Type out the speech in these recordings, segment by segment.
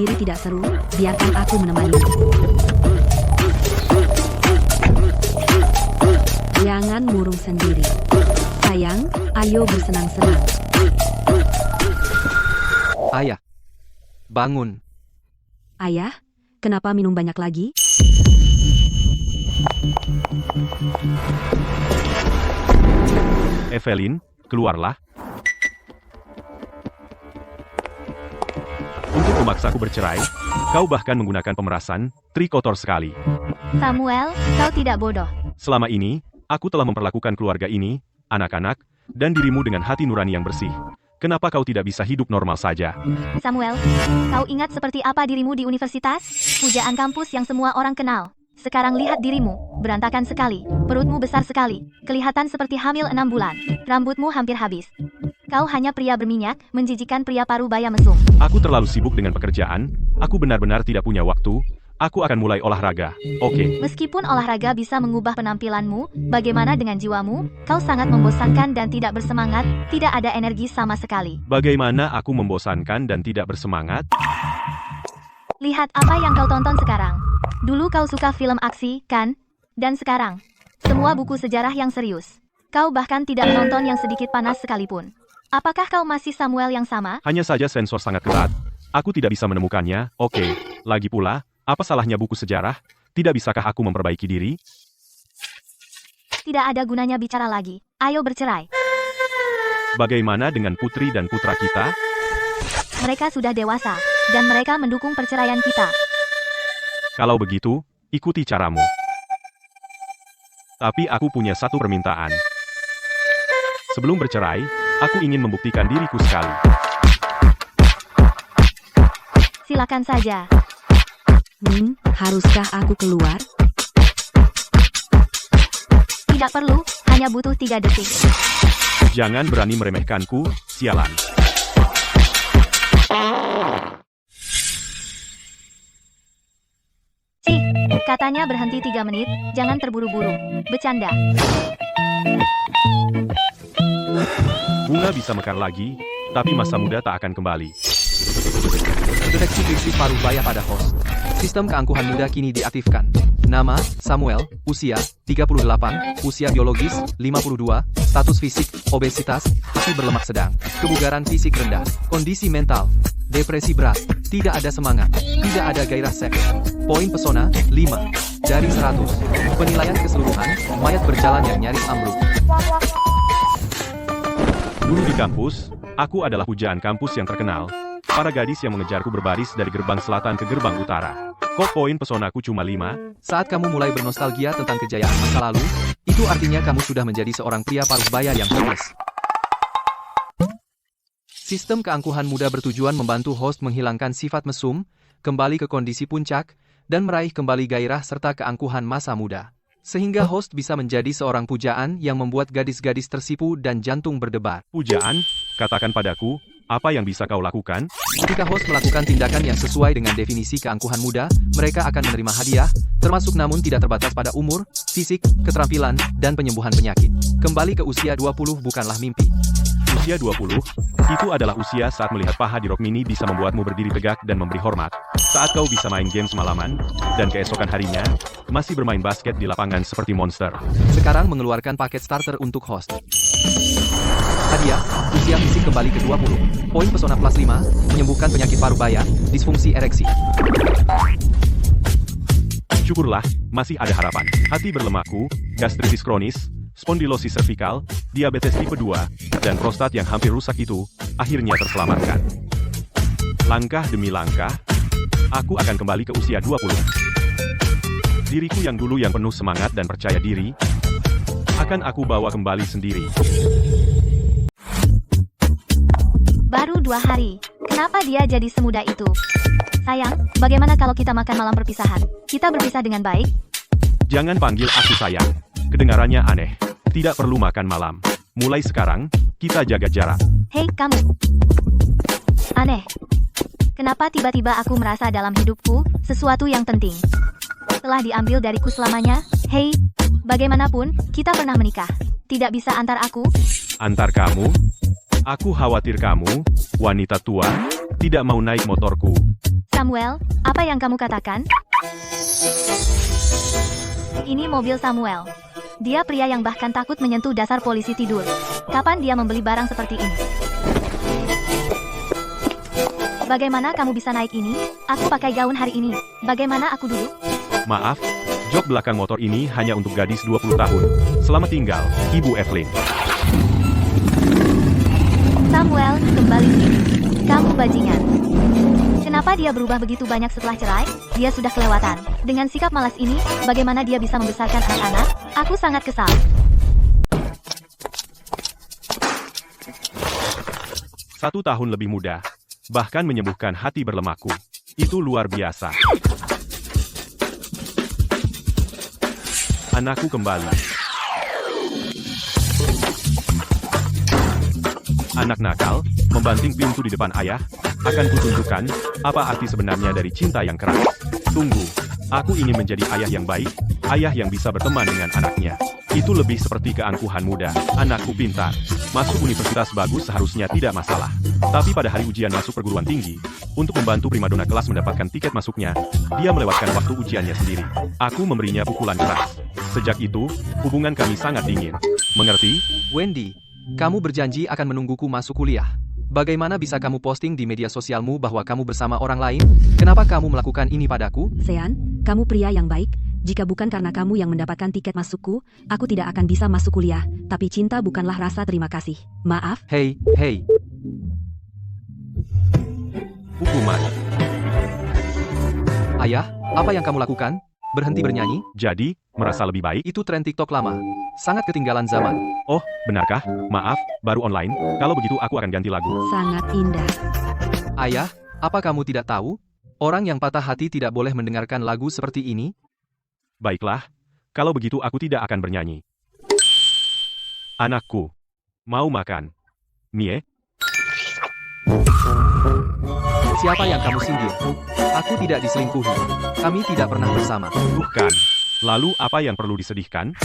sendiri tidak seru, biarkan aku menemani. Jangan murung sendiri. Sayang, ayo bersenang-senang. Ayah, bangun. Ayah, kenapa minum banyak lagi? Evelyn, keluarlah. Untuk memaksaku bercerai, kau bahkan menggunakan pemerasan, trik kotor sekali. Samuel, kau tidak bodoh. Selama ini, aku telah memperlakukan keluarga ini, anak-anak, dan dirimu dengan hati nurani yang bersih. Kenapa kau tidak bisa hidup normal saja? Samuel, kau ingat seperti apa dirimu di universitas? Pujaan kampus yang semua orang kenal. Sekarang lihat dirimu, berantakan sekali, perutmu besar sekali, kelihatan seperti hamil 6 bulan, rambutmu hampir habis. Kau hanya pria berminyak, menjijikan pria paruh baya mesum. Aku terlalu sibuk dengan pekerjaan, aku benar-benar tidak punya waktu, aku akan mulai olahraga, oke? Meskipun olahraga bisa mengubah penampilanmu, bagaimana dengan jiwamu? Kau sangat membosankan dan tidak bersemangat, tidak ada energi sama sekali. Bagaimana aku membosankan dan tidak bersemangat? Lihat apa yang kau tonton sekarang. Dulu kau suka film aksi, kan? Dan sekarang, semua buku sejarah yang serius. Kau bahkan tidak menonton yang sedikit panas sekalipun. Apakah kau masih Samuel yang sama? Hanya saja sensor sangat ketat, aku tidak bisa menemukannya, oke. Lagi pula, apa salahnya buku sejarah? Tidak bisakah aku memperbaiki diri? Tidak ada gunanya bicara lagi. Ayo bercerai. Bagaimana dengan putri dan putra kita? Mereka sudah dewasa, dan mereka mendukung perceraian kita. Kalau begitu, ikuti caramu. Tapi aku punya satu permintaan. Sebelum bercerai, aku ingin membuktikan diriku sekali. Silakan saja. Haruskah aku keluar? Tidak perlu, hanya butuh 3 detik. Jangan berani meremehkanku, sialan. Katanya berhenti 3 menit, jangan terburu-buru. Bercanda. Bunga bisa mekar lagi, tapi masa muda tak akan kembali. Deteksi fisik paruh baya pada host. Sistem keangkuhan muda kini diaktifkan. Nama, Samuel, usia, 38, usia biologis, 52, status fisik, obesitas, hati berlemak sedang, kebugaran fisik rendah, kondisi mental, depresi berat, tidak ada semangat, tidak ada gairah seks. Poin pesona, 5 dari 100. Penilaian keseluruhan, mayat berjalan yang nyaris ambruk. Dulu di kampus, aku adalah pujaan kampus yang terkenal. Para gadis yang mengejarku berbaris dari gerbang selatan ke gerbang utara. Kok poin pesonaku cuma 5? Saat kamu mulai bernostalgia tentang kejayaan masa lalu, itu artinya kamu sudah menjadi seorang pria paruh baya yang hopeless. Sistem keangkuhan muda bertujuan membantu host menghilangkan sifat mesum, kembali ke kondisi puncak, dan meraih kembali gairah serta keangkuhan masa muda. Sehingga host bisa menjadi seorang pujaan yang membuat gadis-gadis tersipu dan jantung berdebar. Pujaan, katakan padaku, apa yang bisa kau lakukan? Ketika host melakukan tindakan yang sesuai dengan definisi keangkuhan muda, mereka akan menerima hadiah, termasuk namun tidak terbatas pada umur, fisik, keterampilan, dan penyembuhan penyakit. Kembali ke usia 20 bukanlah mimpi. Usia 20, itu adalah usia saat melihat paha di rok mini bisa membuatmu berdiri tegak dan memberi hormat. Saat kau bisa main game semalaman, dan keesokan harinya, masih bermain basket di lapangan seperti monster. Sekarang mengeluarkan paket starter untuk host. Hadiah, usia fisik kembali ke 20. Poin pesona plus 5, menyembuhkan penyakit paruh baya, disfungsi ereksi. Syukurlah, masih ada harapan. Hati berlemakku, gastritis kronis, spondilosis servikal, diabetes tipe 2, dan prostat yang hampir rusak itu, akhirnya terselamatkan. Langkah demi langkah, aku akan kembali ke usia 20. Diriku yang dulu yang penuh semangat dan percaya diri, akan aku bawa kembali sendiri. Baru 2 hari. Kenapa dia jadi semudah itu? Sayang, bagaimana kalau kita makan malam perpisahan? Kita berpisah dengan baik? Jangan panggil aku sayang. Kedengarannya aneh. Tidak perlu makan malam. Mulai sekarang, kita jaga jarak. Hei, kamu. Aneh. Kenapa tiba-tiba aku merasa dalam hidupku, sesuatu yang penting telah diambil dariku selamanya? Hei, bagaimanapun, kita pernah menikah. Tidak bisa antar aku? Antar kamu? Aku khawatir kamu, wanita tua, tidak mau naik motorku. Samuel. Samuel, apa yang kamu katakan? Ini mobil Samuel. Dia pria yang bahkan takut menyentuh dasar polisi tidur. Kapan dia membeli barang seperti ini? Bagaimana kamu bisa naik ini? Aku pakai gaun hari ini. Bagaimana aku duduk? Maaf, jok belakang motor ini hanya untuk gadis 20 tahun. Selamat tinggal, Ibu Evelyn. Samuel, kembali sini. Kamu bajingan. Kenapa dia berubah begitu banyak setelah cerai? Dia sudah kelewatan. Dengan sikap malas ini, bagaimana dia bisa membesarkan anak-anak? Aku sangat kesal. Satu tahun lebih muda, bahkan menyembuhkan hati berlemakku. Itu luar biasa. Anakku kembali. Anak nakal, membanting pintu di depan ayah, akan kutunjukkan apa arti sebenarnya dari cinta yang keras. Tunggu, aku ingin menjadi ayah yang baik, ayah yang bisa berteman dengan anaknya. Itu lebih seperti keangkuhan muda. Anakku pintar, masuk universitas bagus seharusnya tidak masalah. Tapi pada hari ujian masuk perguruan tinggi, untuk membantu primadona kelas mendapatkan tiket masuknya, dia melewatkan waktu ujiannya sendiri. Aku memberinya pukulan keras. Sejak itu, hubungan kami sangat dingin. Mengerti? Wendy, kamu berjanji akan menungguku masuk kuliah. Bagaimana bisa kamu posting di media sosialmu bahwa kamu bersama orang lain? Kenapa kamu melakukan ini padaku? Sean, kamu pria yang baik. Jika bukan karena kamu yang mendapatkan tiket masukku, aku tidak akan bisa masuk kuliah. Tapi cinta bukanlah rasa terima kasih. Maaf. Hei. Hukuman. Ayah, apa yang kamu lakukan? Berhenti bernyanyi? Jadi, merasa lebih baik? Itu tren TikTok lama. Sangat ketinggalan zaman. Oh, benarkah? Maaf, baru online. Kalau begitu aku akan ganti lagu. Sangat indah. Ayah, apa kamu tidak tahu? Orang yang patah hati tidak boleh mendengarkan lagu seperti ini. Baiklah, kalau begitu aku tidak akan bernyanyi. Anakku, mau makan? Mie? Siapa yang kamu sindir? Aku tidak diselingkuhi. Kami tidak pernah bersama. Bukan. Lalu apa yang perlu disedihkan?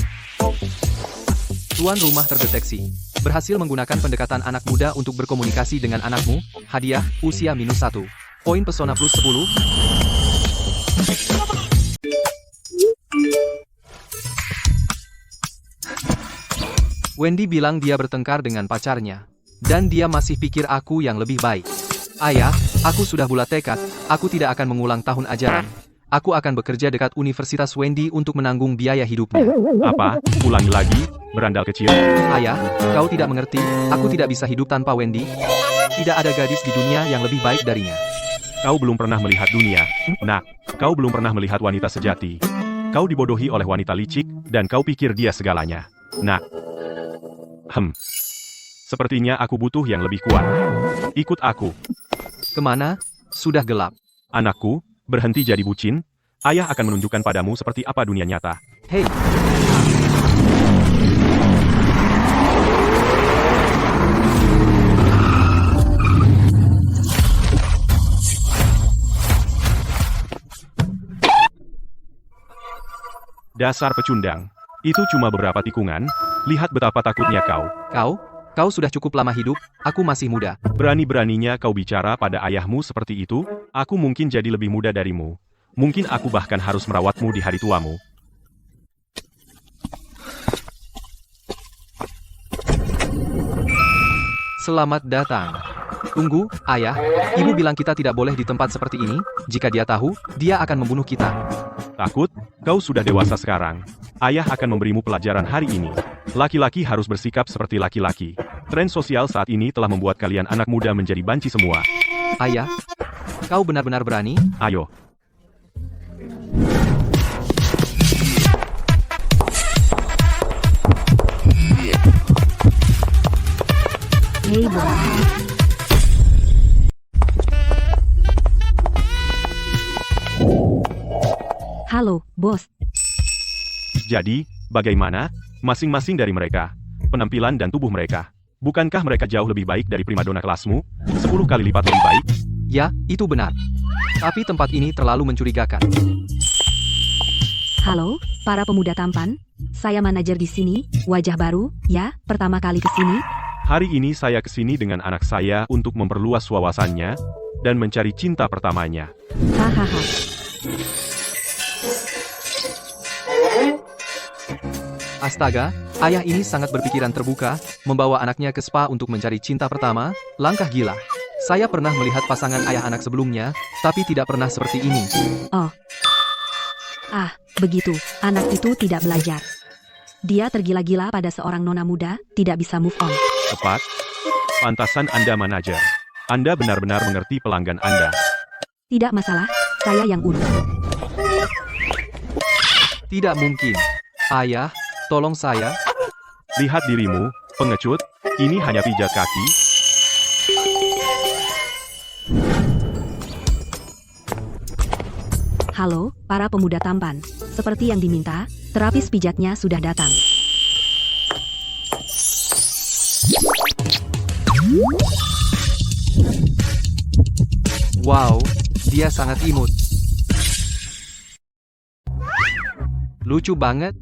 Tuan rumah terdeteksi. Berhasil menggunakan pendekatan anak muda untuk berkomunikasi dengan anakmu. Hadiah, usia -1. Poin pesona plus 10. Wendy bilang dia bertengkar dengan pacarnya. Dan dia masih pikir aku yang lebih baik. Ayah, aku sudah bulat tekad. Aku tidak akan mengulang tahun ajaran. Aku akan bekerja dekat Universitas Wendy untuk menanggung biaya hidupnya. Apa? Ulangi lagi, berandal kecil. Ayah, kau tidak mengerti. Aku tidak bisa hidup tanpa Wendy. Tidak ada gadis di dunia yang lebih baik darinya. Kau belum pernah melihat dunia. Nak, kau belum pernah melihat wanita sejati. Kau dibodohi oleh wanita licik, dan kau pikir dia segalanya. Nak. Sepertinya aku butuh yang lebih kuat. Ikut aku. Kemana? Sudah gelap. Anakku, berhenti jadi bucin. Ayah akan menunjukkan padamu seperti apa dunia nyata. Hei, Dasar pecundang. Itu cuma beberapa tikungan. Lihat betapa takutnya kau. Kau sudah cukup lama hidup, aku masih muda. Berani-beraninya kau bicara pada ayahmu seperti itu. Aku mungkin jadi lebih muda darimu. Mungkin aku bahkan harus merawatmu di hari tuamu. Selamat datang. Tunggu, ayah. Ibu bilang kita tidak boleh di tempat seperti ini. Jika dia tahu, dia akan membunuh kita. Takut? Kau sudah dewasa sekarang. Ayah akan memberimu pelajaran hari ini. Laki-laki harus bersikap seperti laki-laki. Tren sosial saat ini telah membuat kalian anak muda menjadi banci semua. Ayah, kau benar-benar berani? Ayo. Hei, bos. Halo, bos. Jadi, bagaimana? Masing-masing dari mereka, penampilan dan tubuh mereka. Bukankah mereka jauh lebih baik dari primadona kelasmu? 10 kali lipat lebih baik? Ya, itu benar. Tapi tempat ini terlalu mencurigakan. Halo, para pemuda tampan. Saya manajer di sini, wajah baru, ya, pertama kali ke sini. Hari ini saya ke sini dengan anak saya untuk memperluas wawasannya. dan mencari cinta pertamanya. Hahaha. Astaga, ayah ini sangat berpikiran terbuka, membawa anaknya ke spa untuk mencari cinta pertama, langkah gila. Saya pernah melihat pasangan ayah anak sebelumnya, tapi tidak pernah seperti ini. Oh. Ah, begitu. Anak itu tidak belajar. Dia tergila-gila pada seorang nona muda, tidak bisa move on. Tepat. Pantasan Anda manajer. Anda benar-benar mengerti pelanggan Anda. Tidak masalah, saya yang urus. Tidak mungkin. Ayah, tolong saya. Lihat dirimu, pengecut. Ini hanya pijat kaki. Halo, para pemuda tampan. Seperti yang diminta, terapis pijatnya sudah datang. Wow, dia sangat imut. Lucu banget.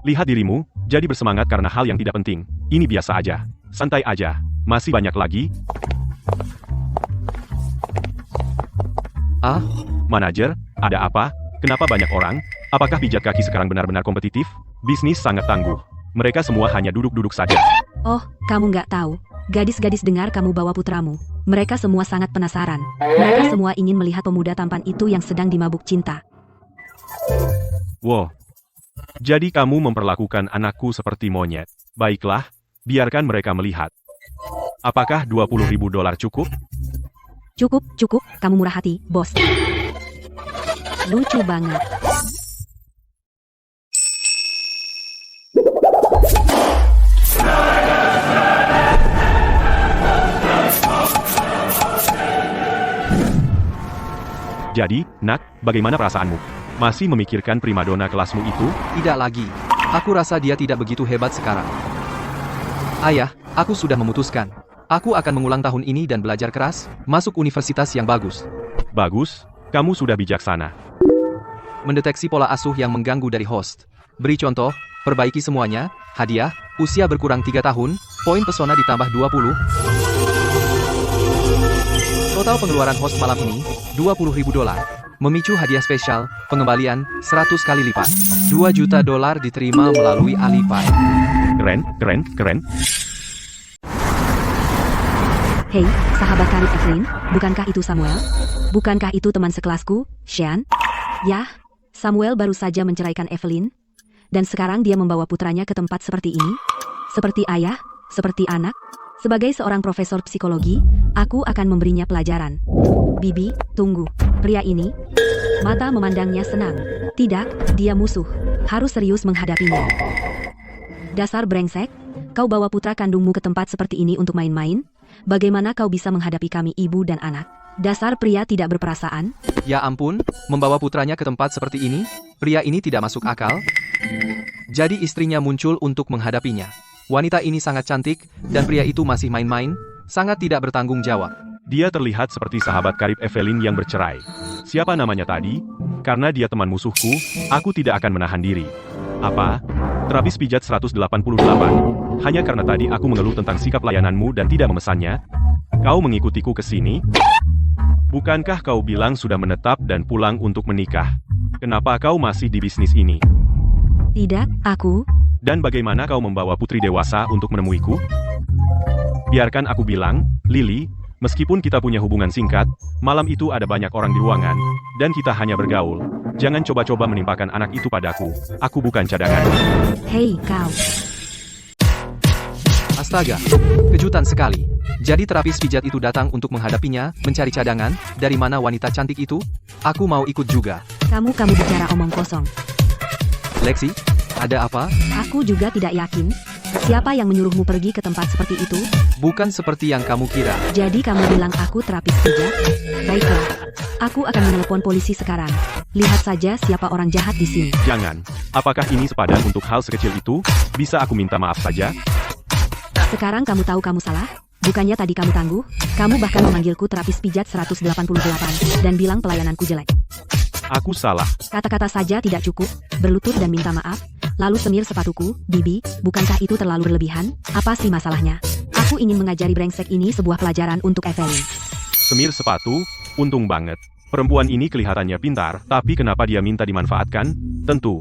Lihat dirimu, jadi bersemangat karena hal yang tidak penting. Ini biasa aja. Santai aja. Masih banyak lagi. Ah, Manajer, ada apa? Kenapa banyak orang? Apakah pijat kaki sekarang benar-benar kompetitif? Bisnis sangat tangguh. Mereka semua hanya duduk-duduk saja. Oh, kamu nggak tahu. Gadis-gadis dengar kamu bawa putramu. Mereka semua sangat penasaran. Mereka semua ingin melihat pemuda tampan itu yang sedang dimabuk cinta. Wow. Jadi kamu memperlakukan anakku seperti monyet. Baiklah, biarkan mereka melihat. Apakah $20.000 cukup? Cukup, kamu murah hati, bos. Lucu banget. Jadi, Nak, bagaimana perasaanmu? Masih memikirkan primadona kelasmu itu? tidak lagi. Aku rasa dia tidak begitu hebat sekarang. Ayah, aku sudah memutuskan. Aku akan mengulang tahun ini dan belajar keras, masuk universitas yang bagus. Bagus, kamu sudah bijaksana. Mendeteksi pola asuh yang mengganggu dari host. Beri contoh, perbaiki semuanya, hadiah, usia berkurang 3 tahun, poin pesona ditambah 20. Total pengeluaran host malam ini, $20.000. Memicu hadiah spesial, pengembalian, 100 kali lipat. $2 juta diterima melalui Alipay. Keren. Hei, sahabat karib Evelyn, bukankah itu Samuel? Bukankah itu teman sekelasku, Sean? Yah, Samuel baru saja menceraikan Evelyn. Dan sekarang dia membawa putranya ke tempat seperti ini? Seperti ayah, seperti anak? Sebagai seorang profesor psikologi, aku akan memberinya pelajaran. Bibi, tunggu. Pria ini, mata memandangnya senang. Tidak, dia musuh. Harus serius menghadapinya. Dasar brengsek, kau bawa putra kandungmu ke tempat seperti ini untuk main-main? Bagaimana kau bisa menghadapi kami ibu dan anak? Dasar pria tidak berperasaan? Ya ampun, membawa putranya ke tempat seperti ini? Pria ini tidak masuk akal? Jadi istrinya muncul untuk menghadapinya. Wanita ini sangat cantik, dan pria itu masih main-main, sangat tidak bertanggung jawab. Dia terlihat seperti sahabat karib Evelyn yang bercerai. Siapa namanya tadi? Karena dia teman musuhku, aku tidak akan menahan diri. Apa? Terapis pijat 188. Hanya karena tadi aku mengeluh tentang sikap layananmu dan tidak memesannya? Kau mengikutiku ke sini? Bukankah kau bilang sudah menetap dan pulang untuk menikah? Kenapa kau masih di bisnis ini? Tidak, aku... Dan bagaimana kau membawa putri dewasa untuk menemuiku? Biarkan aku bilang, Lily, meskipun kita punya hubungan singkat, malam itu ada banyak orang di ruangan, dan kita hanya bergaul. Jangan coba-coba menimpakan anak itu padaku. Aku bukan cadangan. Hei, kau. Astaga, kejutan sekali. Jadi terapis pijat itu datang untuk menghadapinya, mencari cadangan. Dari mana wanita cantik itu? Aku mau ikut juga. Kamu bicara omong kosong. Lexi, ada apa? Aku juga tidak yakin. Siapa yang menyuruhmu pergi ke tempat seperti itu? Bukan seperti yang kamu kira. Jadi kamu bilang aku terapis pijat? Baiklah. Aku akan menelepon polisi sekarang. Lihat saja siapa orang jahat di sini. Jangan. Apakah ini sepadan untuk hal sekecil itu? Bisa aku minta maaf saja? Sekarang kamu tahu kamu salah? Bukannya tadi kamu tangguh? Kamu bahkan memanggilku terapis pijat 188 dan bilang pelayananku jelek. Aku salah. Kata-kata saja tidak cukup. Berlutut dan minta maaf. Lalu semir sepatuku, Bibi, bukankah itu terlalu berlebihan? Apa sih masalahnya? Aku ingin mengajari brengsek ini sebuah pelajaran untuk Evelyn. Semir sepatu, untung banget. Perempuan ini kelihatannya pintar, tapi kenapa dia minta dimanfaatkan? Tentu.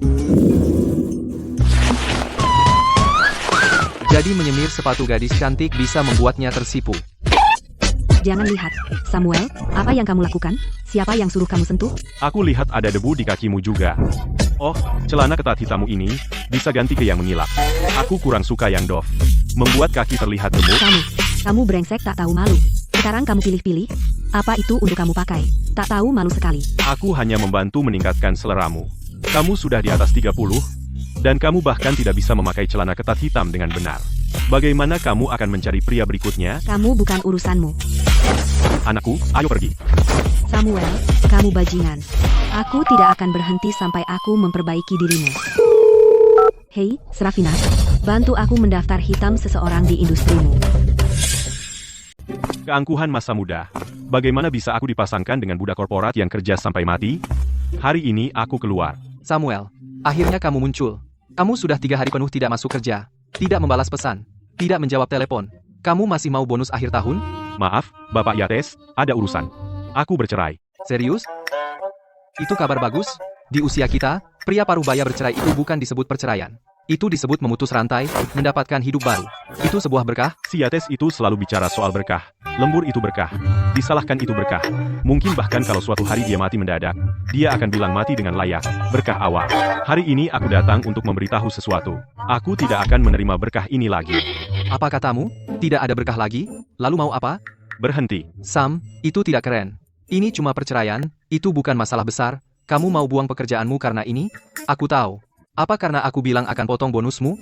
Jadi menyemir sepatu gadis cantik bisa membuatnya tersipu. Jangan lihat. Samuel, apa yang kamu lakukan? Siapa yang suruh kamu sentuh? Aku lihat ada debu di kakimu juga. Oh, celana ketat hitammu ini bisa ganti ke yang mengilap. Aku kurang suka yang doff. Membuat kaki terlihat gemuk. Kamu brengsek tak tahu malu. Sekarang kamu pilih-pilih. Apa itu untuk kamu pakai? Tak tahu malu sekali. Aku hanya membantu meningkatkan seleramu. Kamu sudah di atas 30, dan kamu bahkan tidak bisa memakai celana ketat hitam dengan benar. Bagaimana kamu akan mencari pria berikutnya? Kamu bukan urusanmu. Anakku, ayo pergi. Samuel, kamu bajingan. Aku tidak akan berhenti sampai aku memperbaiki dirimu. Hei, Serafina, bantu aku mendaftar hitam seseorang di industrimu. Keangkuhan masa muda. Bagaimana bisa aku dipasangkan dengan budak korporat yang kerja sampai mati? Hari ini aku keluar. Samuel, akhirnya kamu muncul. Kamu sudah 3 hari penuh tidak masuk kerja, tidak membalas pesan, tidak menjawab telepon. Kamu masih mau bonus akhir tahun? Maaf, Bapak Yates, ada urusan. Aku bercerai. Serius? Itu kabar bagus? Di usia kita, pria parubaya bercerai itu bukan disebut perceraian. Itu disebut memutus rantai, mendapatkan hidup baru. Itu sebuah berkah? Si Yates itu selalu bicara soal berkah. Lembur itu berkah. Disalahkan itu berkah. Mungkin bahkan kalau suatu hari dia mati mendadak, dia akan bilang mati dengan layak. Berkah awal. Hari ini aku datang untuk memberitahu sesuatu. Aku tidak akan menerima berkah ini lagi. Apa katamu? Tidak ada berkah lagi? Lalu mau apa? Berhenti. Sam, itu tidak keren. Ini cuma perceraian, itu bukan masalah besar. Kamu mau buang pekerjaanmu karena ini? Aku tahu. Apa karena aku bilang akan potong bonusmu?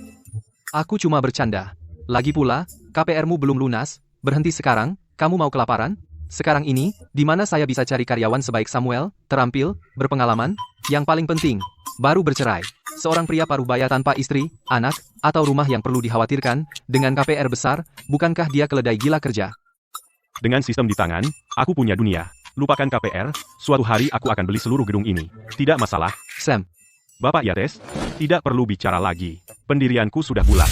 Aku cuma bercanda. Lagi pula, KPR-mu belum lunas. Berhenti sekarang, kamu mau kelaparan? Sekarang ini, di mana saya bisa cari karyawan sebaik Samuel, terampil, berpengalaman, yang paling penting, baru bercerai. Seorang pria parubaya tanpa istri, anak, atau rumah yang perlu dikhawatirkan, dengan KPR besar, bukankah dia keledai gila kerja? Dengan sistem di tangan, aku punya dunia. Lupakan KPR, suatu hari aku akan beli seluruh gedung ini. Tidak masalah. Sam, Bapak Yates, tidak perlu bicara lagi. Pendirianku sudah bulat.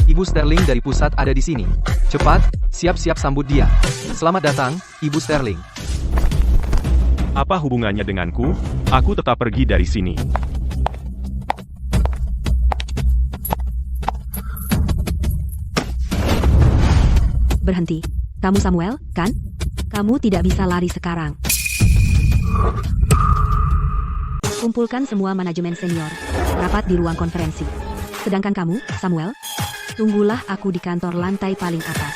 Ibu Sterling dari pusat ada di sini. Cepat, siap-siap sambut dia. Selamat datang, Ibu Sterling. Apa hubungannya denganku? Aku tetap pergi dari sini. Berhenti. Kamu Samuel, kan? Kamu tidak bisa lari sekarang. Kumpulkan semua manajemen senior. Rapat di ruang konferensi. Sedangkan kamu, Samuel, tunggulah aku di kantor lantai paling atas.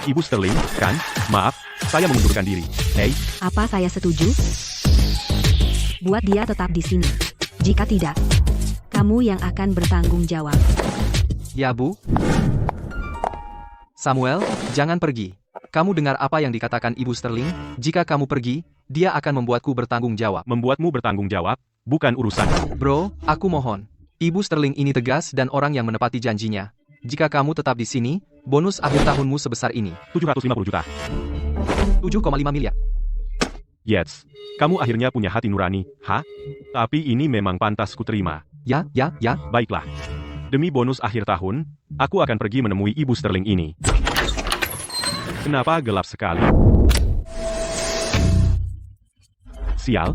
Ibu Sterling, kan? Maaf, saya mengundurkan diri. Hei, Apa saya setuju? Buat dia tetap di sini. Jika tidak, kamu yang akan bertanggung jawab. Ya, Bu. Samuel, jangan pergi. Kamu dengar apa yang dikatakan Ibu Sterling? Jika kamu pergi, dia akan membuatku bertanggung jawab. membuatmu bertanggung jawab, bukan urusanku. Bro, aku mohon. Ibu Sterling ini tegas dan orang yang menepati janjinya. Jika kamu tetap di sini, bonus akhir tahunmu sebesar ini. 750 juta. 7,5 miliar. Yates, kamu akhirnya punya hati nurani, ha? Tapi ini memang pantas kuterima. Ya. Baiklah. Demi bonus akhir tahun, aku akan pergi menemui Ibu Sterling ini. Kenapa gelap sekali? Sial.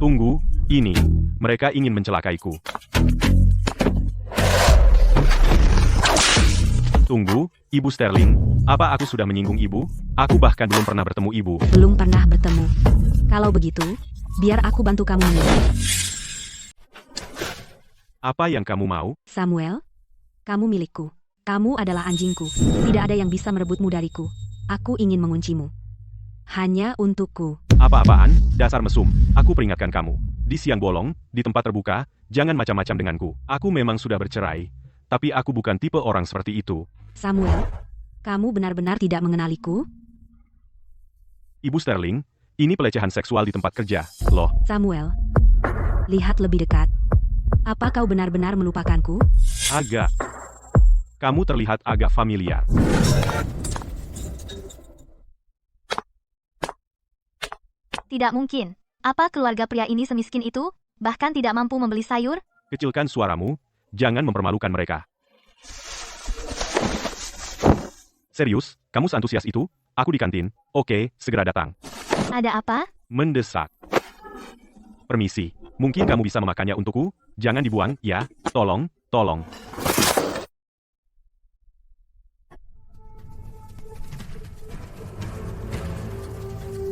Tunggu, ini. Mereka ingin mencelakaiku. Tunggu, Ibu Sterling. Apa aku sudah menyinggung Ibu? Aku bahkan belum pernah bertemu Ibu. Belum pernah bertemu. Kalau begitu, biar aku bantu kamu memilih. Apa yang kamu mau? Samuel, kamu milikku. Kamu adalah anjingku. Tidak ada yang bisa merebutmu dariku. Aku ingin menguncimu. Hanya untukku. Apa-apaan, dasar mesum. Aku peringatkan kamu. Di siang bolong, di tempat terbuka, jangan macam-macam denganku. Aku memang sudah bercerai, tapi aku bukan tipe orang seperti itu. Samuel, kamu benar-benar tidak mengenaliku? Ibu Sterling, ini pelecehan seksual di tempat kerja, loh. Samuel, lihat lebih dekat. Apa kau benar-benar melupakanku? Agak. Kamu terlihat agak familiar. Tidak mungkin. Apa keluarga pria ini semiskin itu? Bahkan tidak mampu membeli sayur? Kecilkan suaramu, jangan mempermalukan mereka. Serius, kamu seantusias itu? Aku di kantin. Oke, segera datang. Ada apa? Mendesak. Permisi, mungkin kamu bisa memakannya untukku? Jangan dibuang, ya. Tolong, tolong.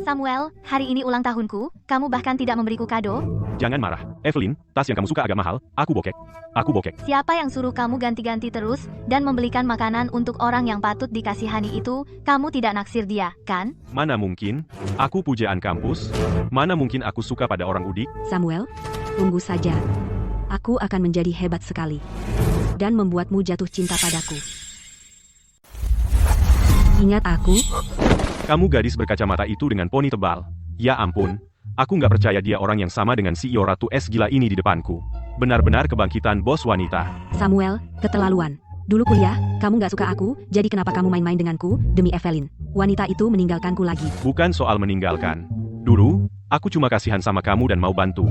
Samuel, hari ini ulang tahunku, kamu bahkan tidak memberiku kado? Jangan marah. Evelyn, tas yang kamu suka agak mahal. Aku bokek. Aku bokek. Siapa yang suruh kamu ganti-ganti terus dan membelikan makanan untuk orang yang patut dikasihani itu? Kamu tidak naksir dia, kan? Mana mungkin? Aku pujaan kampus. Mana mungkin aku suka pada orang udik? Samuel, tunggu saja. Aku akan menjadi hebat sekali. Dan membuatmu jatuh cinta padaku. Ingat aku? Kamu gadis berkacamata itu dengan poni tebal. Ya ampun. Aku nggak percaya dia orang yang sama dengan CEO Ratu S gila ini di depanku. Benar-benar kebangkitan bos wanita. Samuel, keterlaluan. Dulu kuliah, kamu gak suka aku, jadi kenapa kamu main-main denganku, demi Evelyn? Wanita itu meninggalkanku lagi. Bukan soal meninggalkan. Dulu, aku cuma kasihan sama kamu dan mau bantu.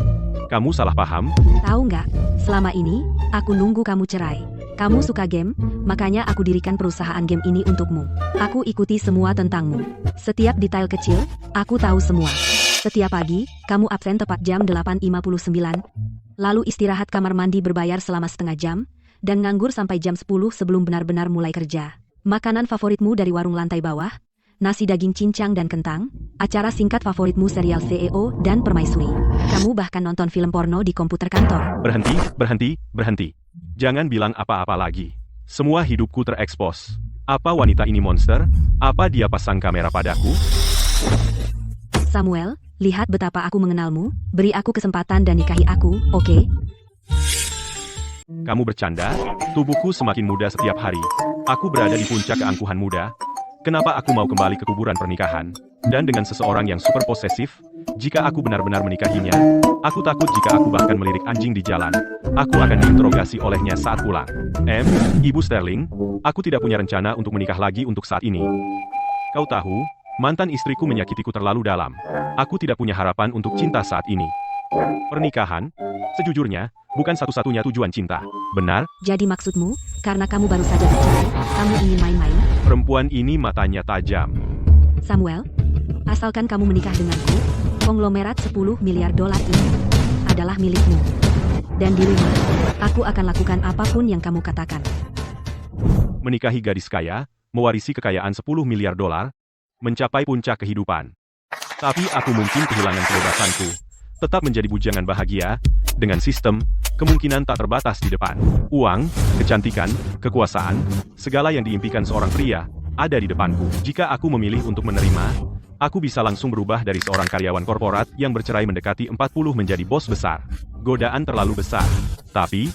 Kamu salah paham? Tahu nggak? Selama ini, aku nunggu kamu cerai. Kamu suka game, makanya aku dirikan perusahaan game ini untukmu. Aku ikuti semua tentangmu. Setiap detail kecil, aku tahu semua. Setiap pagi, kamu absen tepat jam 8.59. Lalu istirahat kamar mandi berbayar selama setengah jam, dan nganggur sampai jam 10 sebelum benar-benar mulai kerja. Makanan favoritmu dari warung lantai bawah, nasi daging cincang dan kentang, acara singkat favoritmu serial CEO dan permaisuri. Kamu bahkan nonton film porno di komputer kantor. Berhenti, berhenti, berhenti. Jangan bilang apa-apa lagi. Semua hidupku terekspos. Apa wanita ini monster? Apa dia pasang kamera padaku? Samuel, lihat betapa aku mengenalmu, beri aku kesempatan dan nikahi aku, oke? Kamu bercanda? Tubuhku semakin muda setiap hari. Aku berada di puncak keangkuhan muda. Kenapa aku mau kembali ke kuburan pernikahan? Dan dengan seseorang yang super posesif? Jika aku benar-benar menikahinya, aku takut jika aku bahkan melirik anjing di jalan. Aku akan diinterogasi olehnya saat pulang. Ibu Sterling, aku tidak punya rencana untuk menikah lagi untuk saat ini. Kau tahu, mantan istriku menyakitiku terlalu dalam. Aku tidak punya harapan untuk cinta saat ini. Pernikahan, sejujurnya, bukan satu-satunya tujuan cinta. Benar? Jadi maksudmu, karena kamu baru saja bercerai, kamu ingin main-main? Perempuan ini matanya tajam. Samuel, asalkan kamu menikah denganku, konglomerat 10 miliar dolar ini adalah milikmu. Dan di rumah, aku akan lakukan apapun yang kamu katakan. Menikahi gadis kaya, mewarisi kekayaan 10 miliar dolar, mencapai puncak kehidupan. Tapi aku mungkin kehilangan kebebasanku. Tetap menjadi bujangan bahagia, dengan sistem, kemungkinan tak terbatas di depan. Uang, kecantikan, kekuasaan, segala yang diimpikan seorang pria, ada di depanku. Jika aku memilih untuk menerima, aku bisa langsung berubah dari seorang karyawan korporat yang bercerai mendekati 40 menjadi bos besar. Godaan terlalu besar. Tapi,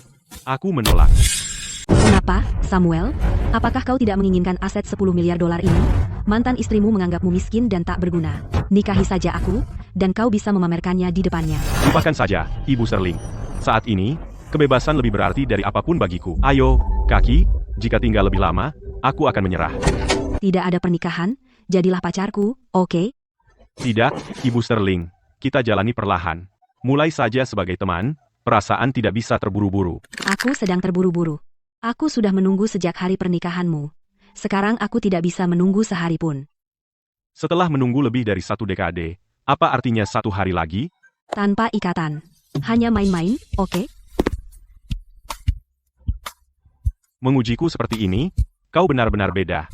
aku menolak. Kenapa, Samuel? Apakah kau tidak menginginkan aset 10 miliar dolar ini? Mantan istrimu menganggapmu miskin dan tak berguna. Nikahi saja aku, dan kau bisa memamerkannya di depannya. Lupakan saja, Ibu Sterling. Saat ini, kebebasan lebih berarti dari apapun bagiku. Ayo, kaki, jika tinggal lebih lama, aku akan menyerah. Tidak ada pernikahan, jadilah pacarku, oke? Tidak, Ibu Sterling. Kita jalani perlahan. Mulai saja sebagai teman, perasaan tidak bisa terburu-buru. Aku sedang terburu-buru. Aku sudah menunggu sejak hari pernikahanmu. Sekarang aku tidak bisa menunggu sehari pun. Setelah menunggu lebih dari 1 dekade, apa artinya 1 hari lagi? Tanpa ikatan. Hanya main-main, oke? Mengujiku seperti ini, kau benar-benar beda.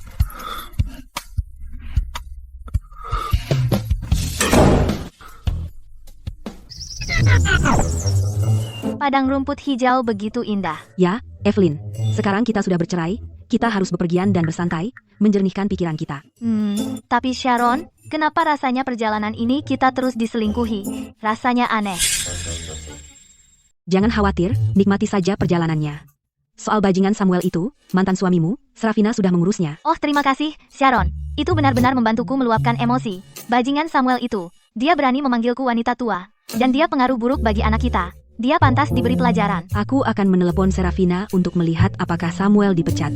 Padang rumput hijau begitu indah. Ya, Evelyn. Sekarang kita sudah bercerai, kita harus bepergian dan bersantai, menjernihkan pikiran kita. Tapi Sharon, kenapa rasanya perjalanan ini kita terus diselingkuhi? Rasanya aneh. Jangan khawatir, nikmati saja perjalanannya. Soal bajingan Samuel itu, mantan suamimu, Serafina sudah mengurusnya. Oh, terima kasih, Sharon. Itu benar-benar membantuku meluapkan emosi. Bajingan Samuel itu, dia berani memanggilku wanita tua. Dan dia pengaruh buruk bagi anak kita. Dia pantas diberi pelajaran. Aku akan menelepon Serafina untuk melihat apakah Samuel dipecat.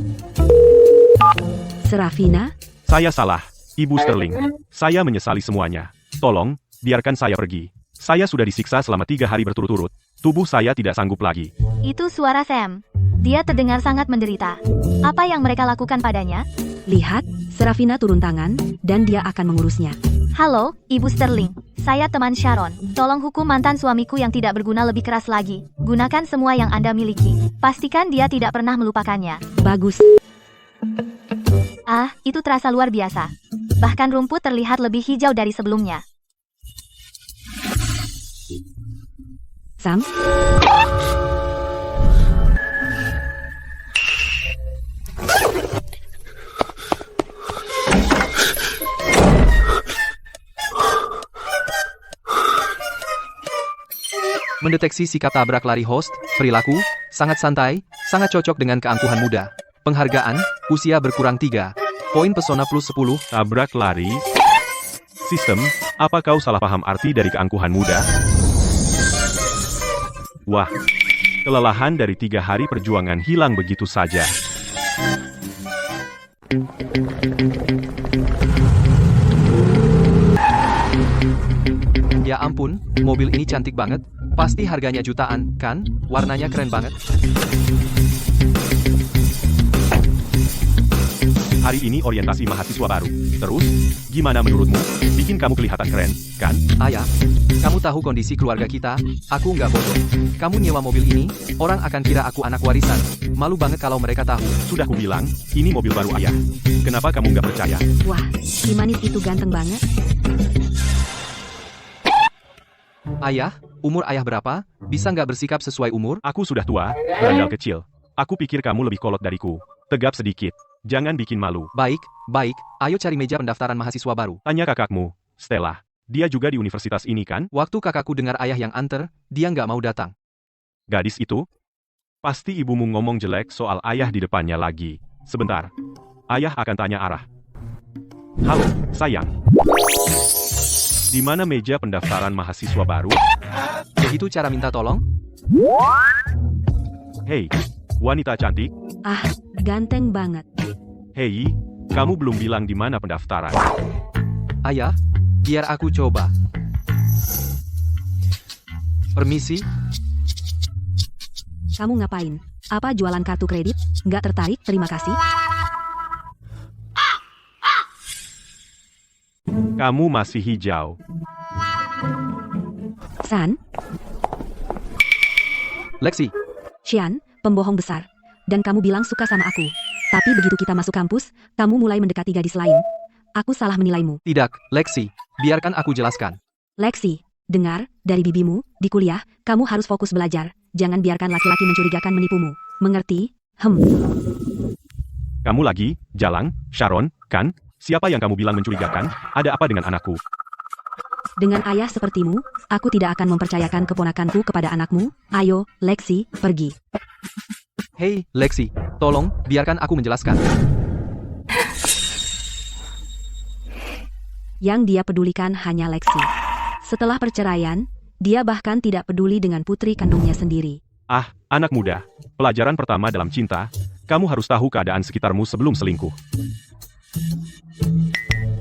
Serafina? Saya salah, Ibu Sterling. Saya menyesali semuanya. Tolong, biarkan saya pergi. Saya sudah disiksa selama 3 hari berturut-turut. Tubuh saya tidak sanggup lagi. Itu suara Sam. Dia terdengar sangat menderita. Apa yang mereka lakukan padanya? Lihat, Serafina turun tangan, dan dia akan mengurusnya. Halo, Ibu Sterling. Saya teman Sharon. Tolong hukum mantan suamiku yang tidak berguna lebih keras lagi. Gunakan semua yang Anda miliki. Pastikan dia tidak pernah melupakannya. Bagus. Ah, itu terasa luar biasa. Bahkan rumput terlihat lebih hijau dari sebelumnya. Sam, Mendeteksi sikap tabrak lari host, perilaku, sangat santai, sangat cocok dengan keangkuhan muda. Penghargaan, usia berkurang 3. Poin pesona plus 10. Tabrak lari. Sistem, apa kau salah paham arti dari keangkuhan muda? Wah, kelelahan dari 3 hari perjuangan hilang begitu saja. Ya ampun, mobil ini cantik banget. Pasti harganya jutaan, kan? Warnanya keren banget. Hari ini orientasi mahasiswa baru. Terus, gimana menurutmu? Bikin kamu kelihatan keren, kan? Ayah, kamu tahu kondisi keluarga kita? Aku nggak bodoh. Kamu nyewa mobil ini, orang akan kira aku anak warisan. Malu banget kalau mereka tahu. Sudah kubilang, ini mobil baru ayah. Kenapa kamu nggak percaya? wah, si manis itu ganteng banget. Ayah, umur ayah berapa? Bisa nggak bersikap sesuai umur? Aku sudah tua, berandal kecil. Aku pikir kamu lebih kolot dariku. Tegap sedikit. Jangan bikin malu. Baik, baik. Ayo cari meja pendaftaran mahasiswa baru. Tanya kakakmu, Stella. Dia juga di universitas ini kan? Waktu kakakku dengar ayah yang anter, dia nggak mau datang. Gadis itu? Pasti ibumu ngomong jelek soal ayah di depannya lagi. Sebentar. Ayah akan tanya arah. Halo, sayang. Di mana meja pendaftaran mahasiswa baru? Begitu cara minta tolong? Hei, wanita cantik. Ah, ganteng banget. Hei, kamu belum bilang di mana pendaftaran. Ayah, biar aku coba. Permisi, Kamu ngapain? Apa jualan kartu kredit? Nggak tertarik, terima kasih. Kamu masih hijau. San, Lexi. Xian, pembohong besar. Dan kamu bilang suka sama aku. Tapi begitu kita masuk kampus, kamu mulai mendekati gadis lain. Aku salah menilaimu. Tidak, Lexi. Biarkan aku jelaskan. Lexi, dengar, dari bibimu, di kuliah, kamu harus fokus belajar. Jangan biarkan laki-laki mencurigakan menipumu. Mengerti? Kamu lagi, Jalang, Sharon, kan? Siapa yang kamu bilang mencurigakan? Ada apa dengan anakku? Dengan ayah sepertimu, aku tidak akan mempercayakan keponakanku kepada anakmu. Ayo, Lexi, pergi. Hei, Lexi. Tolong, biarkan aku menjelaskan. Yang dia pedulikan hanya Lexi. Setelah perceraian, dia bahkan tidak peduli dengan putri kandungnya sendiri. Ah, anak muda. Pelajaran pertama dalam cinta, kamu harus tahu keadaan sekitarmu sebelum selingkuh.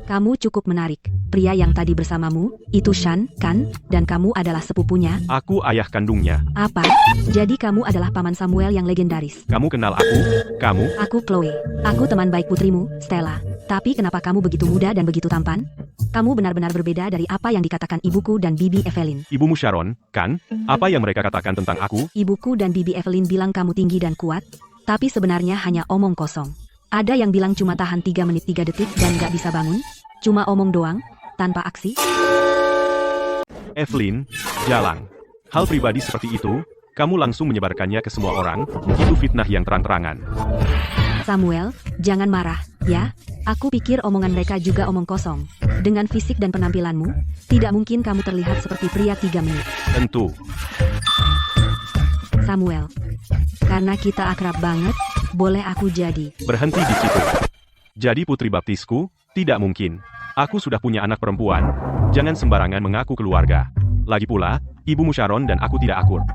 Kamu cukup menarik. Pria yang tadi bersamamu, itu Shan, kan? Dan kamu adalah sepupunya. Aku ayah kandungnya. Apa? Jadi kamu adalah paman Samuel yang legendaris. Kamu kenal aku? Kamu? Aku Chloe. Aku teman baik putrimu, Stella. Tapi kenapa kamu begitu muda dan begitu tampan? Kamu benar-benar berbeda dari apa yang dikatakan ibuku dan Bibi Evelyn. Ibumu Sharon, kan? Apa yang mereka katakan tentang aku? Ibuku dan Bibi Evelyn bilang kamu tinggi dan kuat, tapi sebenarnya hanya omong kosong. Ada yang bilang cuma tahan 3 menit 3 detik dan gak bisa bangun. Cuma omong doang, tanpa aksi. Evelyn, Jalang. Hal pribadi seperti itu, kamu langsung menyebarkannya ke semua orang, itu fitnah yang terang-terangan. Samuel, jangan marah, ya. Aku pikir omongan mereka juga omong kosong. Dengan fisik dan penampilanmu, tidak mungkin kamu terlihat seperti pria 3 menit. Tentu. Samuel, karena kita akrab banget, boleh aku jadi. Berhenti di situ. Jadi putri baptisku? Tidak mungkin. Aku sudah punya anak perempuan. Jangan sembarangan mengaku keluarga. Lagi pula, ibumu Sharon dan aku tidak akur.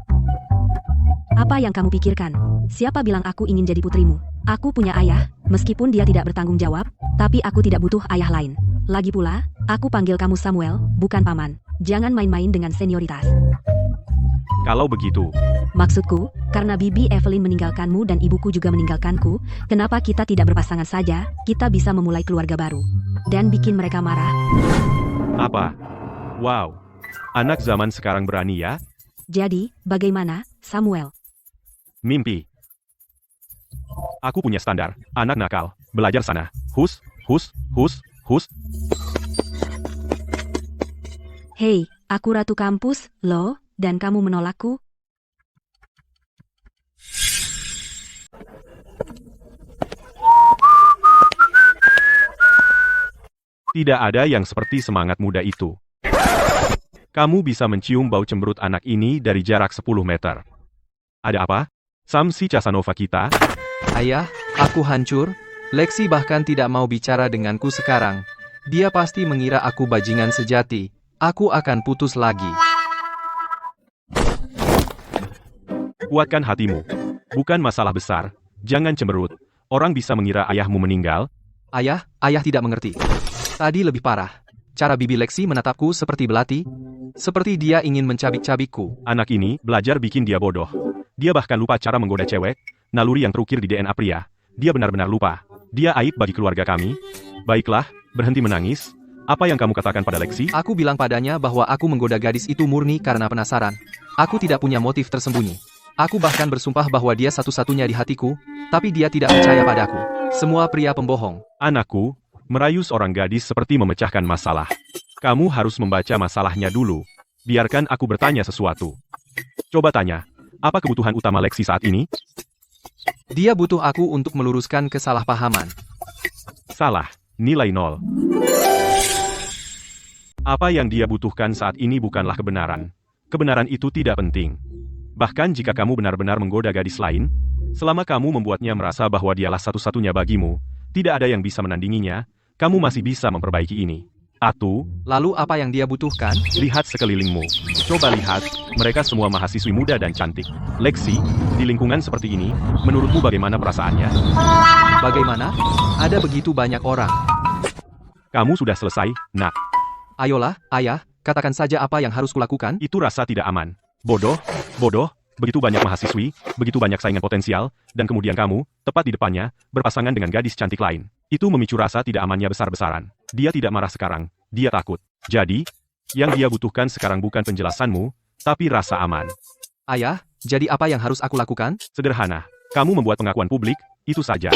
Apa yang kamu pikirkan? Siapa bilang aku ingin jadi putrimu? Aku punya ayah, meskipun dia tidak bertanggung jawab, tapi aku tidak butuh ayah lain. Lagi pula, aku panggil kamu Samuel, bukan paman. Jangan main-main dengan senioritas. Kalau begitu, Maksudku, Karena Bibi Evelyn meninggalkanmu dan ibuku juga meninggalkanku, kenapa kita tidak berpasangan saja? Kita bisa memulai keluarga baru. Dan bikin mereka marah. Apa? Wow. Anak zaman sekarang berani ya? Jadi, bagaimana, Samuel? Mimpi. Aku punya standar. Anak nakal. Belajar sana. Hus, hus, hus, hus. Hei, aku ratu kampus, loh, dan kamu menolakku? Tidak ada yang seperti semangat muda itu. Kamu bisa mencium bau cemberut anak ini dari jarak 10 meter. Ada apa? Samsi Casanova kita? Ayah, aku hancur. Lexi bahkan tidak mau bicara denganku sekarang. Dia pasti mengira aku bajingan sejati. Aku akan putus lagi. Kuatkan hatimu. Bukan masalah besar. Jangan cemberut. Orang bisa mengira ayahmu meninggal. Ayah tidak mengerti. Tadi lebih parah. Cara Bibi Lexi menatapku seperti belati. Seperti dia ingin mencabik-cabikku. Anak ini belajar bikin dia bodoh. Dia bahkan lupa cara menggoda cewek. Naluri yang terukir di DNA pria. Dia benar-benar lupa. Dia aib bagi keluarga kami. Baiklah, berhenti menangis. Apa yang kamu katakan pada Lexi? Aku bilang padanya bahwa aku menggoda gadis itu murni karena penasaran. Aku tidak punya motif tersembunyi. Aku bahkan bersumpah bahwa dia satu-satunya di hatiku, tapi dia tidak percaya padaku. Semua pria pembohong. Anakku, merayu seorang gadis seperti memecahkan masalah. Kamu harus membaca masalahnya dulu. Biarkan aku bertanya sesuatu. Coba tanya, apa kebutuhan utama Lexi saat ini? Dia butuh aku untuk meluruskan kesalahpahaman. Salah, nilai 0. Apa yang dia butuhkan saat ini bukanlah kebenaran. Kebenaran itu tidak penting. Bahkan jika kamu benar-benar menggoda gadis lain, selama kamu membuatnya merasa bahwa dialah satu-satunya bagimu, tidak ada yang bisa menandinginya, kamu masih bisa memperbaiki ini. Atau, Lalu apa yang dia butuhkan? lihat sekelilingmu. Coba lihat, mereka semua mahasiswi muda dan cantik. Lexi, di lingkungan seperti ini, menurutmu bagaimana perasaannya? Bagaimana? Ada begitu banyak orang. Kamu sudah selesai, nak. Ayolah, ayah, katakan saja apa yang harus kulakukan. Itu rasa tidak aman. Bodoh, bodoh, begitu banyak mahasiswi, begitu banyak saingan potensial, dan kemudian kamu, tepat di depannya, berpasangan dengan gadis cantik lain. Itu memicu rasa tidak amannya besar-besaran. Dia tidak marah sekarang, dia takut. Jadi, yang dia butuhkan sekarang bukan penjelasanmu, tapi rasa aman. Ayah, jadi apa yang harus aku lakukan? Sederhana, kamu membuat pengakuan publik, itu saja.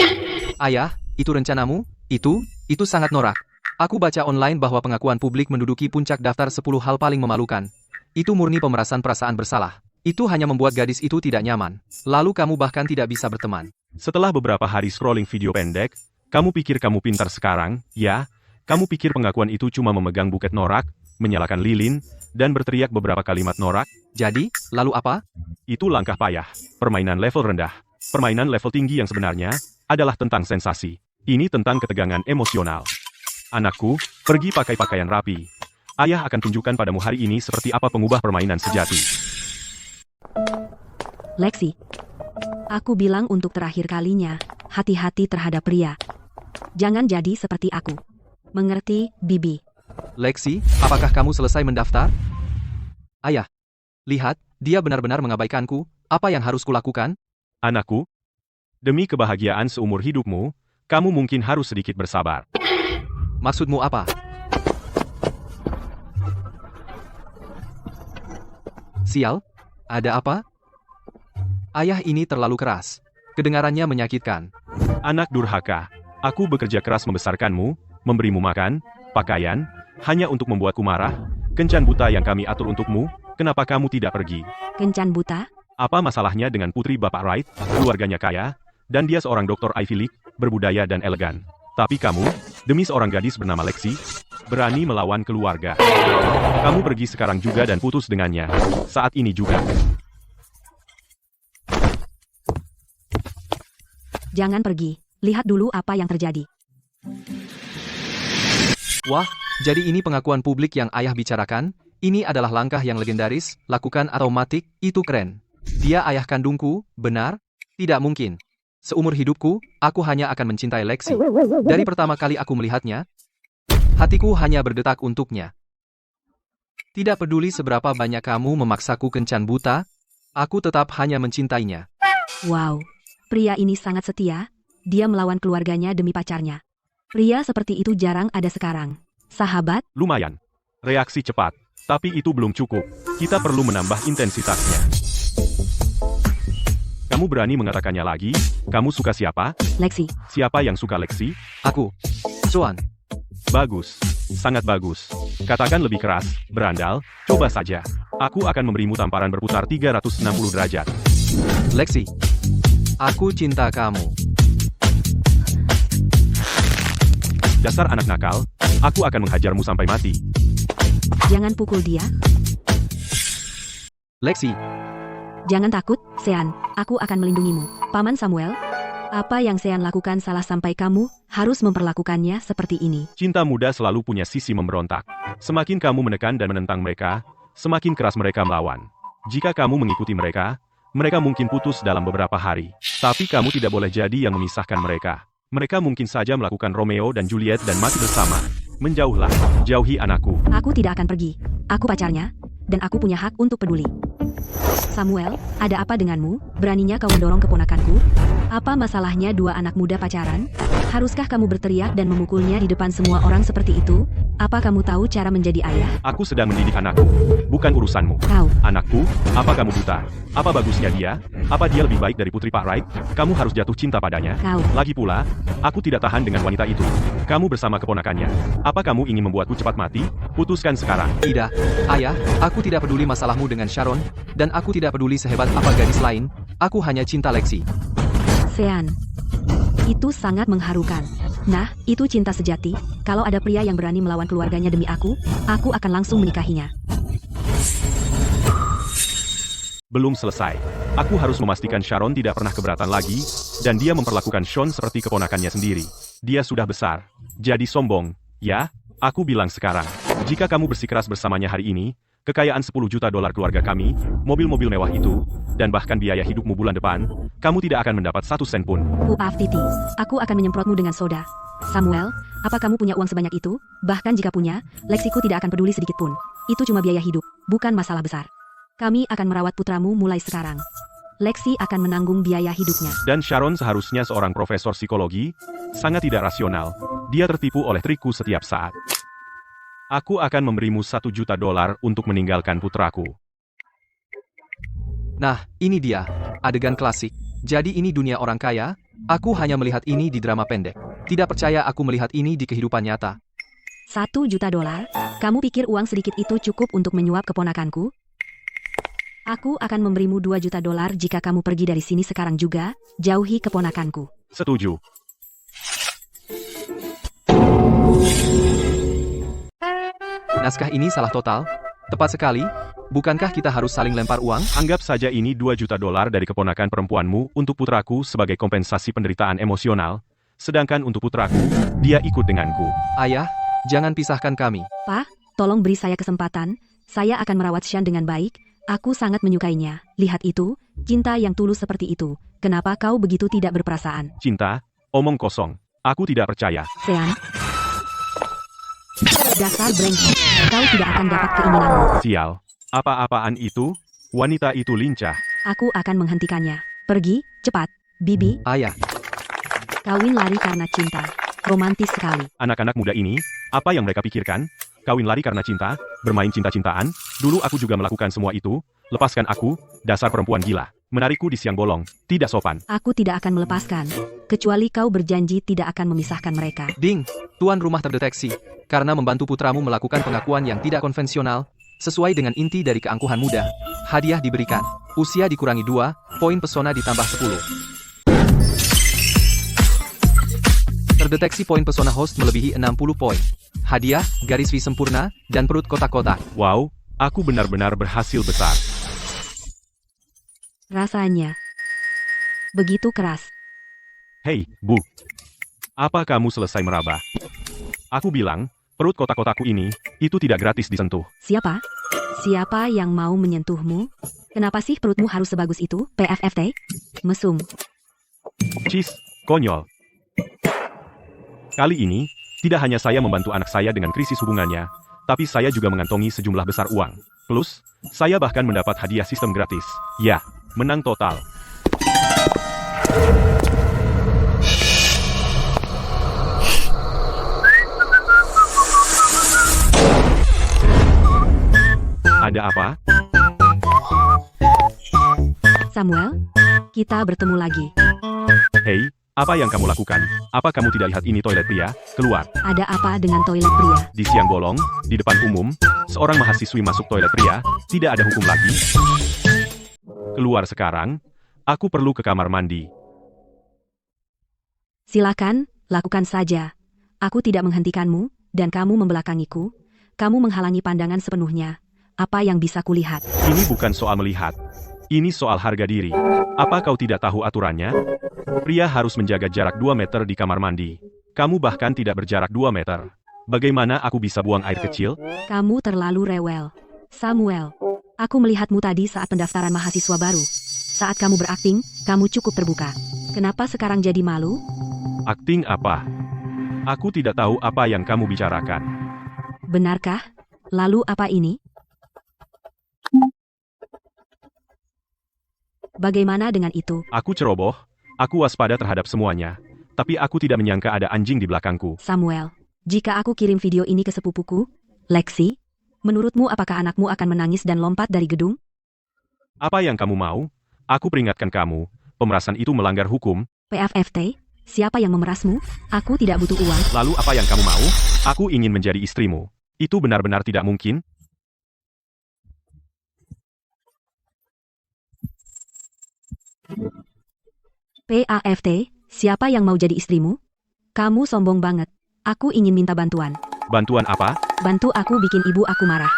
Ayah, itu rencanamu? Itu sangat norak. Aku baca online bahwa pengakuan publik menduduki puncak daftar 10 hal paling memalukan. Itu murni pemerasan perasaan bersalah. Itu hanya membuat gadis itu tidak nyaman. Lalu kamu bahkan tidak bisa berteman. Setelah beberapa hari scrolling video pendek, kamu pikir kamu pintar sekarang, ya? Kamu pikir pengakuan itu cuma memegang buket norak, menyalakan lilin, dan berteriak beberapa kalimat norak? Jadi, lalu apa? Itu langkah payah. Permainan level rendah. Permainan level tinggi yang sebenarnya adalah tentang sensasi. Ini tentang ketegangan emosional. Anakku, pergi pakai pakaian rapi. Ayah akan tunjukkan padamu hari ini seperti apa pengubah permainan sejati. Lexi, aku bilang untuk terakhir kalinya, hati-hati terhadap pria. Jangan jadi seperti aku. Mengerti, Bibi? Lexi, apakah kamu selesai mendaftar? Ayah, lihat, dia benar-benar mengabaikanku. Apa yang harus kulakukan? Anakku, demi kebahagiaan seumur hidupmu, kamu mungkin harus sedikit bersabar. Maksudmu apa? Sial, ada apa? Ayah ini terlalu keras. Kedengarannya menyakitkan. Anak durhaka, aku bekerja keras membesarkanmu, memberimu makan, pakaian, hanya untuk membuatku marah. Kencan buta yang kami atur untukmu, kenapa kamu tidak pergi? Kencan buta? Apa masalahnya dengan putri Bapak Wright, keluarganya kaya, dan dia seorang doktor Ivy League, berbudaya dan elegan. Tapi kamu, demi seorang gadis bernama Lexi, berani melawan keluarga. Kamu pergi sekarang juga dan putus dengannya. Saat ini juga. Jangan pergi. Lihat dulu apa yang terjadi. Wah, jadi ini pengakuan publik yang ayah bicarakan? Ini adalah langkah yang legendaris, lakukan otomatik, itu keren. Dia ayah kandungku, benar? Tidak mungkin. Seumur hidupku, aku hanya akan mencintai Lexi. Dari pertama kali aku melihatnya, hatiku hanya berdetak untuknya. Tidak peduli seberapa banyak kamu memaksaku kencan buta, Aku tetap hanya mencintainya. Wow, pria ini sangat setia. Dia melawan keluarganya demi pacarnya. Pria seperti itu jarang ada sekarang. Sahabat, Lumayan. Reaksi cepat. Tapi itu belum cukup. Kita perlu menambah intensitasnya. Kamu berani mengatakannya lagi? Kamu suka siapa? Lexi. Siapa yang suka Lexi? Aku. Soan. Bagus. Sangat bagus. Katakan lebih keras, berandal, coba saja. Aku akan memberimu tamparan berputar 360 derajat. Lexi. Aku cinta kamu. Dasar anak nakal, aku akan menghajarmu sampai mati. Jangan pukul dia. Lexi. Jangan takut, Sean. Aku akan melindungimu. Paman Samuel, apa yang Sean lakukan salah sampai kamu harus memperlakukannya seperti ini. Cinta muda selalu punya sisi memberontak. Semakin kamu menekan dan menentang mereka, semakin keras mereka melawan. Jika kamu mengikuti mereka, mereka mungkin putus dalam beberapa hari. Tapi kamu tidak boleh jadi yang memisahkan mereka. Mereka mungkin saja melakukan Romeo dan Juliet dan mati bersama. Menjauhlah, jauhi anakku. Aku tidak akan pergi. Aku pacarnya, dan aku punya hak untuk peduli. Samuel, ada apa denganmu? Beraninya kau mendorong keponakanku? Apa masalahnya dua anak muda pacaran? Haruskah kamu berteriak dan memukulnya di depan semua orang seperti itu? Apa kamu tahu cara menjadi ayah? Aku sedang mendidik anakku, bukan urusanmu. Kau, Anakku, apa kamu buta? Apa bagusnya dia? Apa dia lebih baik dari Putri Pak Wright? Kamu harus jatuh cinta padanya. kau. Lagi pula, aku tidak tahan dengan wanita itu. Kamu bersama keponakannya. Apa kamu ingin membuatku cepat mati? Putuskan sekarang. Tidak. Ayah, aku tidak peduli masalahmu dengan Sharon, dan aku tidak peduli sehebat apa gadis lain. Aku hanya cinta Lexi. Sean. Itu sangat mengharukan. Nah, itu cinta sejati. Kalau ada pria yang berani melawan keluarganya demi aku akan langsung menikahinya. Belum selesai. Aku harus memastikan Sharon tidak pernah keberatan lagi, dan dia memperlakukan Sean seperti keponakannya sendiri. Dia sudah besar. Jadi sombong. Ya, aku bilang sekarang. Jika kamu bersikeras bersamanya hari ini, kekayaan 10 juta dolar keluarga kami, mobil-mobil mewah itu, dan bahkan biaya hidupmu bulan depan, kamu tidak akan mendapat 1 sen pun. Maaf Titi, aku akan menyemprotmu dengan soda. Samuel, apa kamu punya uang sebanyak itu? Bahkan jika punya, Lexiku tidak akan peduli sedikit pun. Itu cuma biaya hidup, bukan masalah besar. Kami akan merawat putramu mulai sekarang. Lexi akan menanggung biaya hidupnya. Dan Sharon seharusnya seorang profesor psikologi, sangat tidak rasional. Dia tertipu oleh trikku setiap saat. Aku akan memberimu 1 juta dolar untuk meninggalkan putraku. Nah, ini dia. Adegan klasik. Jadi ini dunia orang kaya? Aku hanya melihat ini di drama pendek. Tidak percaya aku melihat ini di kehidupan nyata. 1 juta dolar? Kamu pikir uang sedikit itu cukup untuk menyuap keponakanku? Aku akan memberimu 2 juta dolar jika kamu pergi dari sini sekarang juga. Jauhi keponakanku. Setuju. Naskah ini salah total. Tepat sekali. Bukankah kita harus saling lempar uang? Anggap saja ini 2 juta dolar dari keponakan perempuanmu untuk putraku sebagai kompensasi penderitaan emosional. Sedangkan untuk putraku, dia ikut denganku. Ayah, jangan pisahkan kami. Pak, tolong beri saya kesempatan. Saya akan merawat Sean dengan baik. Aku sangat menyukainya. Lihat itu, cinta yang tulus seperti itu. Kenapa kau begitu tidak berperasaan? Cinta? Omong kosong. Aku tidak percaya. Sean. Dasar brengsek. Kau tidak akan dapat keinginanmu. Sial. Apa-apaan itu? Wanita itu lincah. Aku akan menghentikannya. Pergi, cepat. Bibi, Ayah, kawin lari karena cinta. Romantis sekali. Anak-anak muda ini, apa yang mereka pikirkan? Kawin lari karena cinta? Bermain cinta-cintaan? Dulu aku juga melakukan semua itu. Lepaskan aku, dasar perempuan gila. Menarikku di siang bolong. Tidak sopan. Aku tidak akan melepaskan. Kecuali kau berjanji tidak akan memisahkan mereka. Ding, tuan rumah terdeteksi. Karena membantu putramu melakukan pengakuan yang tidak konvensional, sesuai dengan inti dari keangkuhan muda. Hadiah diberikan. Usia dikurangi 2, poin pesona ditambah 10. Terdeteksi poin pesona host melebihi 60 poin. Hadiah, garis V sempurna, dan perut kotak-kotak. Wow, aku benar-benar berhasil besar. Rasanya begitu keras. Hei, Bu. Apa kamu selesai meraba? Aku bilang, perut kotak-kotakku ini, itu tidak gratis disentuh. Siapa? Siapa yang mau menyentuhmu? Kenapa sih perutmu harus sebagus itu? PFFT? Mesum. Cis, konyol. Kali ini, tidak hanya saya membantu anak saya dengan krisis hubungannya, tapi saya juga mengantongi sejumlah besar uang. Plus, saya bahkan mendapat hadiah sistem gratis. Ya, menang total. Ada apa? Samuel, kita bertemu lagi. Hei, apa yang kamu lakukan? Apa kamu tidak lihat ini toilet pria? Keluar. Ada apa dengan toilet pria? Di siang bolong, di depan umum, seorang mahasiswi masuk toilet pria, tidak ada hukum lagi. Keluar sekarang, aku perlu ke kamar mandi. Silakan, lakukan saja. Aku tidak menghentikanmu, dan kamu membelakangiku. Kamu menghalangi pandangan sepenuhnya. Apa yang bisa kulihat? Ini bukan soal melihat. Ini soal harga diri. Apa kau tidak tahu aturannya? Pria harus menjaga jarak 2 meter di kamar mandi. Kamu bahkan tidak berjarak 2 meter. Bagaimana aku bisa buang air kecil? Kamu terlalu rewel. Samuel, aku melihatmu tadi saat pendaftaran mahasiswa baru. Saat kamu berakting, kamu cukup terbuka. Kenapa sekarang jadi malu? Akting apa? Aku tidak tahu apa yang kamu bicarakan. Benarkah? Lalu apa ini? Bagaimana dengan itu? Aku ceroboh, aku waspada terhadap semuanya. Tapi aku tidak menyangka ada anjing di belakangku. Samuel, jika aku kirim video ini ke sepupuku, Lexi, menurutmu apakah anakmu akan menangis dan lompat dari gedung? Apa yang kamu mau? Aku peringatkan kamu, pemerasan itu melanggar hukum. PFFT, siapa yang memerasmu? Aku tidak butuh uang. Lalu apa yang kamu mau? Aku ingin menjadi istrimu. Itu benar-benar tidak mungkin. PAFT, siapa yang mau jadi istrimu? Kamu sombong banget. Aku ingin minta bantuan. Bantuan apa? Bantu aku bikin ibu aku marah.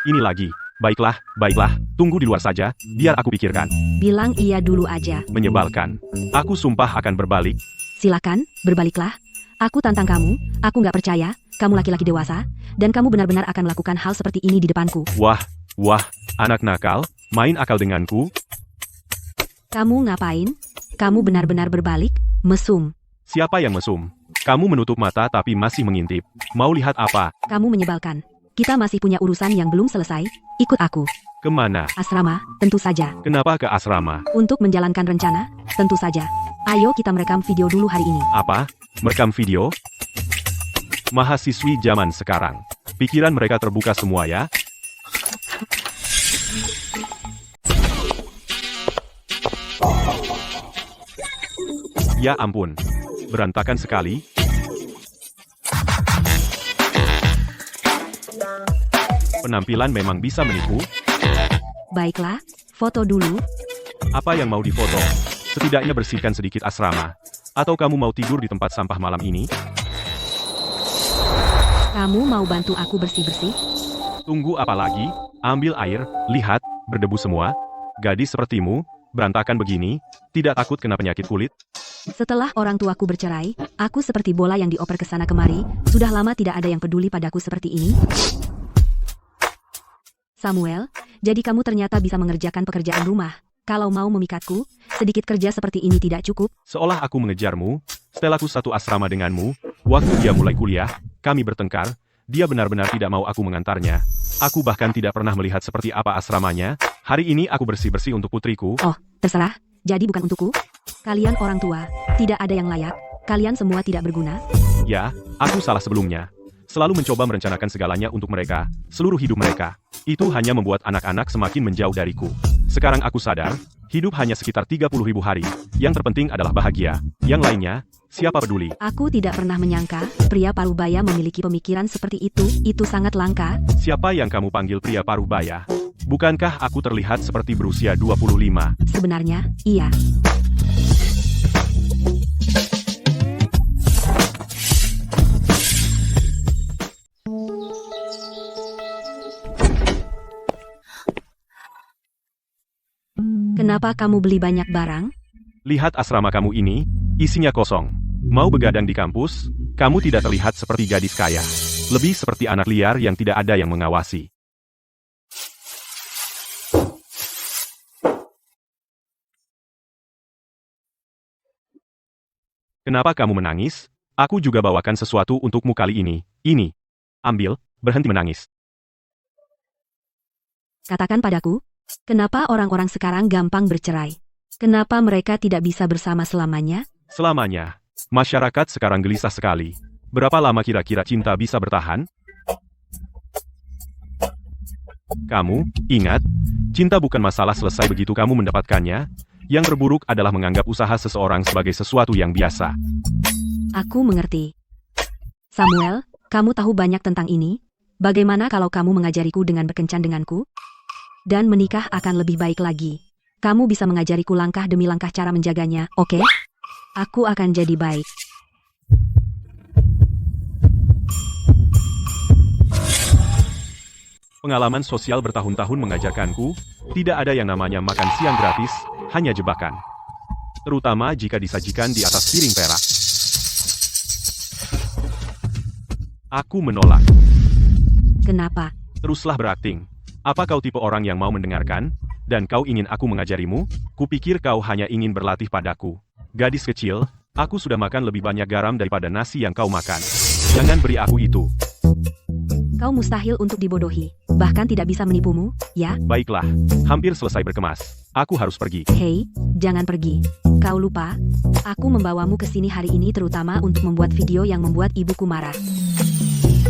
Ini lagi. Baiklah, baiklah. Tunggu di luar saja, biar aku pikirkan. Bilang iya dulu aja. Menyebalkan. Aku sumpah akan berbalik. Silakan, berbaliklah. Aku tantang kamu, aku nggak percaya, kamu laki-laki dewasa, dan kamu benar-benar akan melakukan hal seperti ini di depanku. Wah, anak nakal, main akal denganku. Kamu ngapain? Kamu benar-benar berbalik, mesum. Siapa yang mesum? Kamu menutup mata tapi masih mengintip. Mau lihat apa? Kamu menyebalkan. Kita masih punya urusan yang belum selesai. Ikut aku. Kemana? Asrama, tentu saja. Kenapa ke asrama? Untuk menjalankan rencana, tentu saja. Ayo kita merekam video dulu hari ini. Apa? Merekam video? Mahasiswi zaman sekarang. Pikiran mereka terbuka semua ya? Ya ampun. Berantakan sekali. Penampilan memang bisa menipu. Baiklah, foto dulu. Apa yang mau difoto? Setidaknya bersihkan sedikit asrama. Atau kamu mau tidur di tempat sampah malam ini? Kamu mau bantu aku bersih-bersih? Tunggu apa lagi? Ambil air, lihat, berdebu semua. Gadis sepertimu, berantakan begini, tidak takut kena penyakit kulit? Setelah orang tuaku bercerai, aku seperti bola yang dioper ke sana kemari. Sudah lama tidak ada yang peduli padaku seperti ini. Samuel, jadi kamu ternyata bisa mengerjakan pekerjaan rumah. Kalau mau memikatku, sedikit kerja seperti ini tidak cukup. Seolah aku mengejarmu, setelahku satu asrama denganmu, waktu dia mulai kuliah, kami bertengkar, dia benar-benar tidak mau aku mengantarnya. Aku bahkan tidak pernah melihat seperti apa asramanya. Hari ini aku bersih-bersih untuk putriku. Oh, terserah. Jadi bukan untukku. Kalian orang tua, tidak ada yang layak. Kalian semua tidak berguna. Ya, aku salah sebelumnya. Selalu mencoba merencanakan segalanya untuk mereka, seluruh hidup mereka. Itu hanya membuat anak-anak semakin menjauh dariku. Sekarang aku sadar, hidup hanya sekitar 30.000 hari. Yang terpenting adalah bahagia. Yang lainnya, siapa peduli? Aku tidak pernah menyangka, pria Parubaya memiliki pemikiran seperti itu. Itu sangat langka. Siapa yang kamu panggil pria Parubaya? Bukankah aku terlihat seperti berusia 25? Sebenarnya, iya. Kenapa kamu beli banyak barang? Lihat asrama kamu ini, isinya kosong. Mau begadang di kampus, kamu tidak terlihat seperti gadis kaya. Lebih seperti anak liar yang tidak ada yang mengawasi. Kenapa kamu menangis? Aku juga bawakan sesuatu untukmu kali ini. Ini. Ambil, berhenti menangis. Katakan padaku, kenapa orang-orang sekarang gampang bercerai? Kenapa mereka tidak bisa bersama selamanya? Selamanya. Masyarakat sekarang gelisah sekali. Berapa lama kira-kira cinta bisa bertahan? Kamu, ingat, cinta bukan masalah selesai begitu kamu mendapatkannya. Yang terburuk adalah menganggap usaha seseorang sebagai sesuatu yang biasa. Aku mengerti. Samuel, kamu tahu banyak tentang ini. Bagaimana kalau kamu mengajariku dengan berkencan denganku? Dan menikah akan lebih baik lagi. Kamu bisa mengajariku langkah demi langkah cara menjaganya, oke? Aku akan jadi baik. Pengalaman sosial bertahun-tahun mengajarkanku, tidak ada yang namanya makan siang gratis, hanya jebakan. Terutama jika disajikan di atas piring perak. Aku menolak. Kenapa? Teruslah berakting. Apa kau tipe orang yang mau mendengarkan? Dan kau ingin aku mengajarimu? Kupikir kau hanya ingin berlatih padaku. Gadis kecil, aku sudah makan lebih banyak garam daripada nasi yang kau makan. Jangan beri aku itu. Kau mustahil untuk dibodohi. Bahkan tidak bisa menipumu, ya? Baiklah, hampir selesai berkemas. Aku harus pergi. Hei, jangan pergi. Kau lupa? Aku membawamu ke sini hari ini terutama untuk membuat video yang membuat ibuku marah.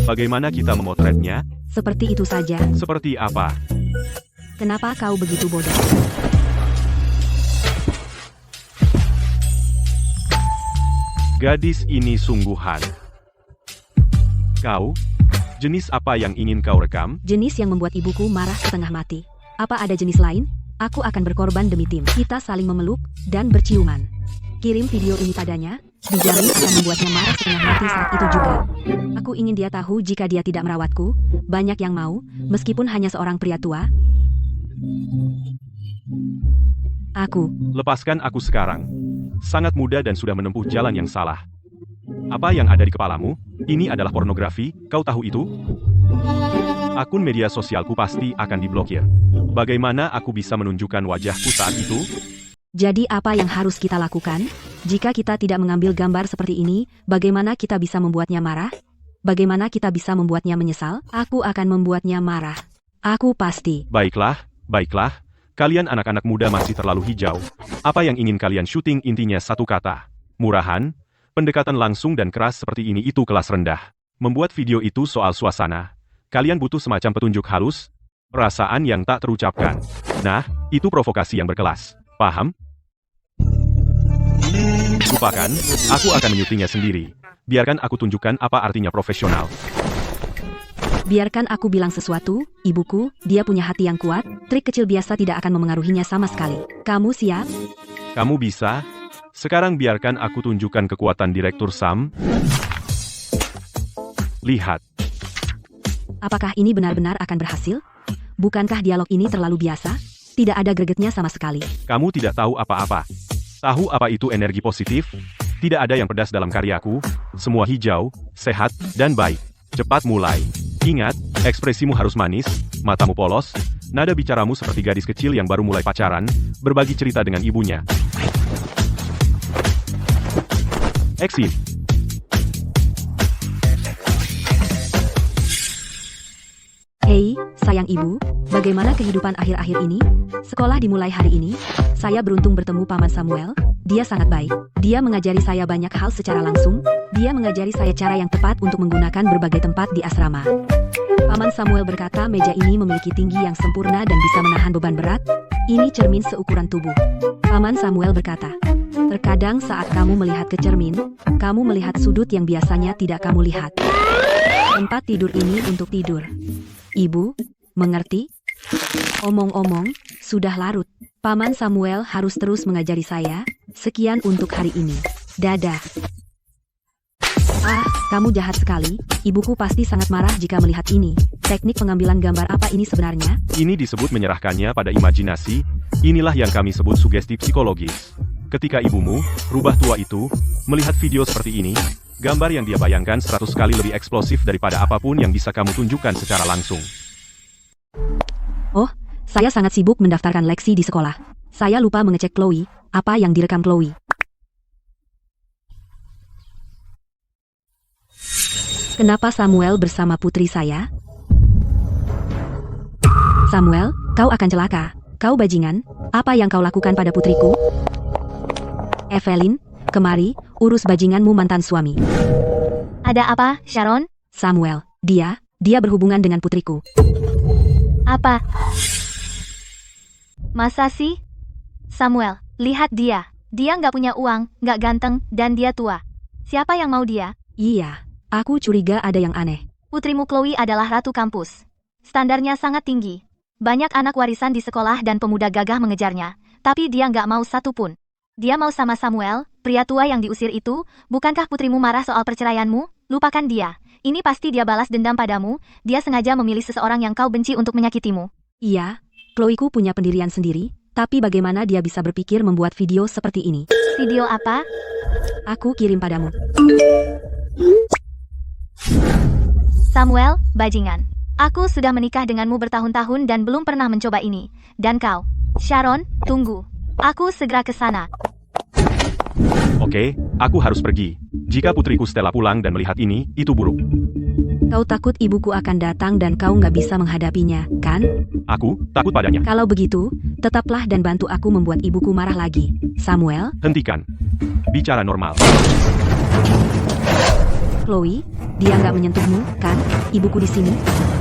Bagaimana kita memotretnya? Seperti itu saja. Seperti apa? Kenapa kau begitu bodoh? Gadis ini sungguhan. Kau? Jenis apa yang ingin kau rekam? Jenis yang membuat ibuku marah setengah mati. Apa ada jenis lain? Aku akan berkorban demi tim. Kita saling memeluk dan berciuman. Kirim video ini padanya. Dijamin akan membuatnya marah setengah mati saat itu juga. Aku ingin dia tahu jika dia tidak merawatku. Banyak yang mau, meskipun hanya seorang pria tua. Aku. Lepaskan aku sekarang. Sangat muda dan sudah menempuh jalan yang salah. Apa yang ada di kepalamu? Ini adalah pornografi, kau tahu itu? Akun media sosialku pasti akan diblokir. Bagaimana aku bisa menunjukkan wajahku saat itu? Jadi apa yang harus kita lakukan? Jika kita tidak mengambil gambar seperti ini, bagaimana kita bisa membuatnya marah? Bagaimana kita bisa membuatnya menyesal? Aku akan membuatnya marah. Aku pasti. Baiklah, baiklah. Kalian anak-anak muda masih terlalu hijau. Apa yang ingin kalian syuting intinya satu kata. Murahan, pendekatan langsung dan keras seperti ini itu kelas rendah. Membuat video itu soal suasana. Kalian butuh semacam petunjuk halus, perasaan yang tak terucapkan. Nah, itu provokasi yang berkelas. Paham? Lupakan, aku akan menyutingnya sendiri. Biarkan aku tunjukkan apa artinya profesional. Biarkan aku bilang sesuatu, ibuku, dia punya hati yang kuat, trik kecil biasa tidak akan memengaruhinya sama sekali. Kamu siap? Kamu bisa? Sekarang biarkan aku tunjukkan kekuatan Direktur Sam. Lihat. Apakah ini benar-benar akan berhasil? Bukankah dialog ini terlalu biasa? Tidak ada gregetnya sama sekali. Kamu tidak tahu apa-apa. Tahu apa itu energi positif? Tidak ada yang pedas dalam karyaku. Semua hijau, sehat, dan baik. Cepat mulai. Ingat, ekspresimu harus manis, matamu polos, nada bicaramu seperti gadis kecil yang baru mulai pacaran, berbagi cerita dengan ibunya. Exit. Hei, sayang ibu, bagaimana kehidupan akhir-akhir ini? Sekolah dimulai hari ini. Saya beruntung bertemu Paman Samuel. Dia sangat baik. Dia mengajari saya banyak hal secara langsung. Dia mengajari saya cara yang tepat untuk menggunakan berbagai tempat di asrama. Paman Samuel berkata meja ini memiliki tinggi yang sempurna dan bisa menahan beban berat. Ini cermin seukuran tubuh. Paman Samuel berkata, terkadang saat kamu melihat ke cermin, kamu melihat sudut yang biasanya tidak kamu lihat. Tempat tidur ini untuk tidur. Ibu, mengerti? Omong-omong, sudah larut. Paman Samuel harus terus mengajari saya. Sekian untuk hari ini. Dadah. Ah, kamu jahat sekali. Ibuku pasti sangat marah jika melihat ini. Teknik pengambilan gambar apa ini sebenarnya? Ini disebut menyerahkannya pada imajinasi. Inilah yang kami sebut sugesti psikologis. Ketika ibumu, rubah tua itu, melihat video seperti ini, gambar yang dia bayangkan 100 kali lebih eksplosif daripada apapun yang bisa kamu tunjukkan secara langsung. Oh, saya sangat sibuk mendaftarkan leksi di sekolah. Saya lupa mengecek Chloe, apa yang direkam Chloe. Kenapa Samuel bersama putri saya? Samuel, Kau akan celaka. Kau bajingan, apa yang kau lakukan pada putriku? Evelyn, kemari, urus bajinganmu mantan suami. Ada apa, Sharon? Samuel, dia berhubungan dengan putriku. Apa? Masa sih? Samuel, lihat dia. Dia nggak punya uang, nggak ganteng, dan dia tua. Siapa yang mau dia? Iya, aku curiga ada yang aneh. Putrimu Chloe adalah ratu kampus. Standarnya sangat tinggi. Banyak anak warisan di sekolah dan pemuda gagah mengejarnya, tapi dia nggak mau satu pun. Dia mau sama Samuel, pria tua yang diusir itu. Bukankah putrimu marah soal perceraianmu? Lupakan dia. Ini pasti dia balas dendam padamu. Dia sengaja memilih seseorang yang kau benci untuk menyakitimu. Iya, Chloe-ku punya pendirian sendiri, tapi bagaimana dia bisa berpikir membuat video seperti ini? Video apa? Aku kirim padamu. Samuel, bajingan. Aku sudah menikah denganmu bertahun-tahun dan belum pernah mencoba ini. Dan kau, Sharon, tunggu. Aku segera ke sana. Oke, aku harus pergi. Jika putriku Stella pulang dan melihat ini, itu buruk. Kau takut ibuku akan datang dan kau nggak bisa menghadapinya, kan? Aku takut padanya. Kalau begitu, tetaplah dan bantu aku membuat ibuku marah lagi. Samuel, Hentikan. Bicara normal. Chloe, dia nggak menyentuhmu, kan? Ibuku di sini.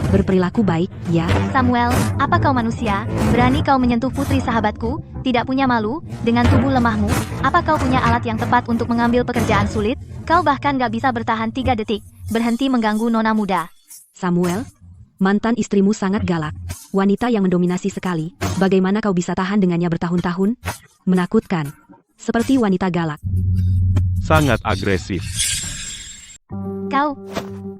Berperilaku baik, ya. Samuel, apa kau manusia? Berani kau menyentuh putri sahabatku? Tidak punya malu? Dengan tubuh lemahmu? Apa kau punya alat yang tepat untuk mengambil pekerjaan sulit? Kau bahkan gak bisa bertahan 3 detik. Berhenti mengganggu nona muda. Samuel, mantan istrimu sangat galak. Wanita yang mendominasi sekali. Bagaimana kau bisa tahan dengannya bertahun-tahun? Menakutkan. Seperti wanita galak. Sangat agresif. Kau,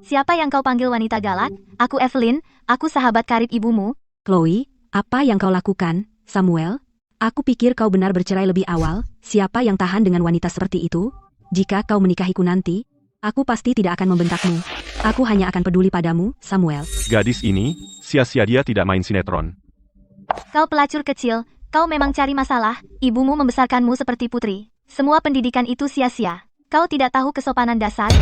siapa yang kau panggil wanita galak? Aku Evelyn, aku sahabat karib ibumu. Chloe, apa yang kau lakukan, Samuel? Aku pikir kau benar bercerai lebih awal. Siapa yang tahan dengan wanita seperti itu? Jika kau menikahiku nanti, aku pasti tidak akan membentakmu. Aku hanya akan peduli padamu, Samuel. Gadis ini, sia-sia dia tidak main sinetron. Kau pelacur kecil, kau memang cari masalah. Ibumu membesarkanmu seperti putri. Semua pendidikan itu sia-sia. Kau tidak tahu kesopanan dasar.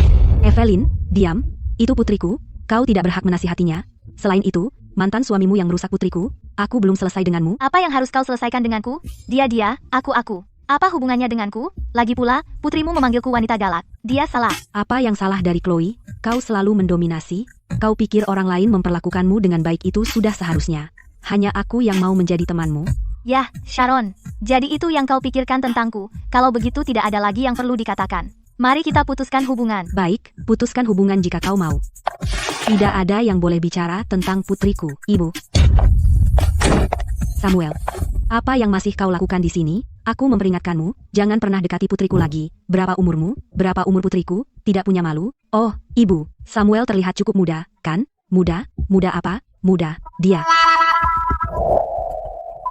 Evelyn, diam. Itu putriku. Kau tidak berhak menasihatinya. Selain itu, mantan suamimu yang merusak putriku. Aku belum selesai denganmu. Apa yang harus kau selesaikan denganku? Dia, aku. Apa hubungannya denganku? Lagi pula, putrimu memanggilku wanita galak. Dia salah. Apa yang salah dari Chloe? Kau selalu mendominasi. Kau pikir orang lain memperlakukanmu dengan baik itu sudah seharusnya. Hanya aku yang mau menjadi temanmu. Yah, Sharon. Jadi itu yang kau pikirkan tentangku. Kalau begitu tidak ada lagi yang perlu dikatakan. Mari kita putuskan hubungan. Baik, putuskan hubungan jika kau mau. Tidak ada yang boleh bicara tentang putriku, Ibu. Samuel, apa yang masih kau lakukan di sini? Aku memperingatkanmu, jangan pernah dekati putriku lagi. Berapa umurmu? Berapa umur putriku? Tidak punya malu? Oh, Ibu, Samuel terlihat cukup muda, kan? Muda? Muda apa? Muda, dia.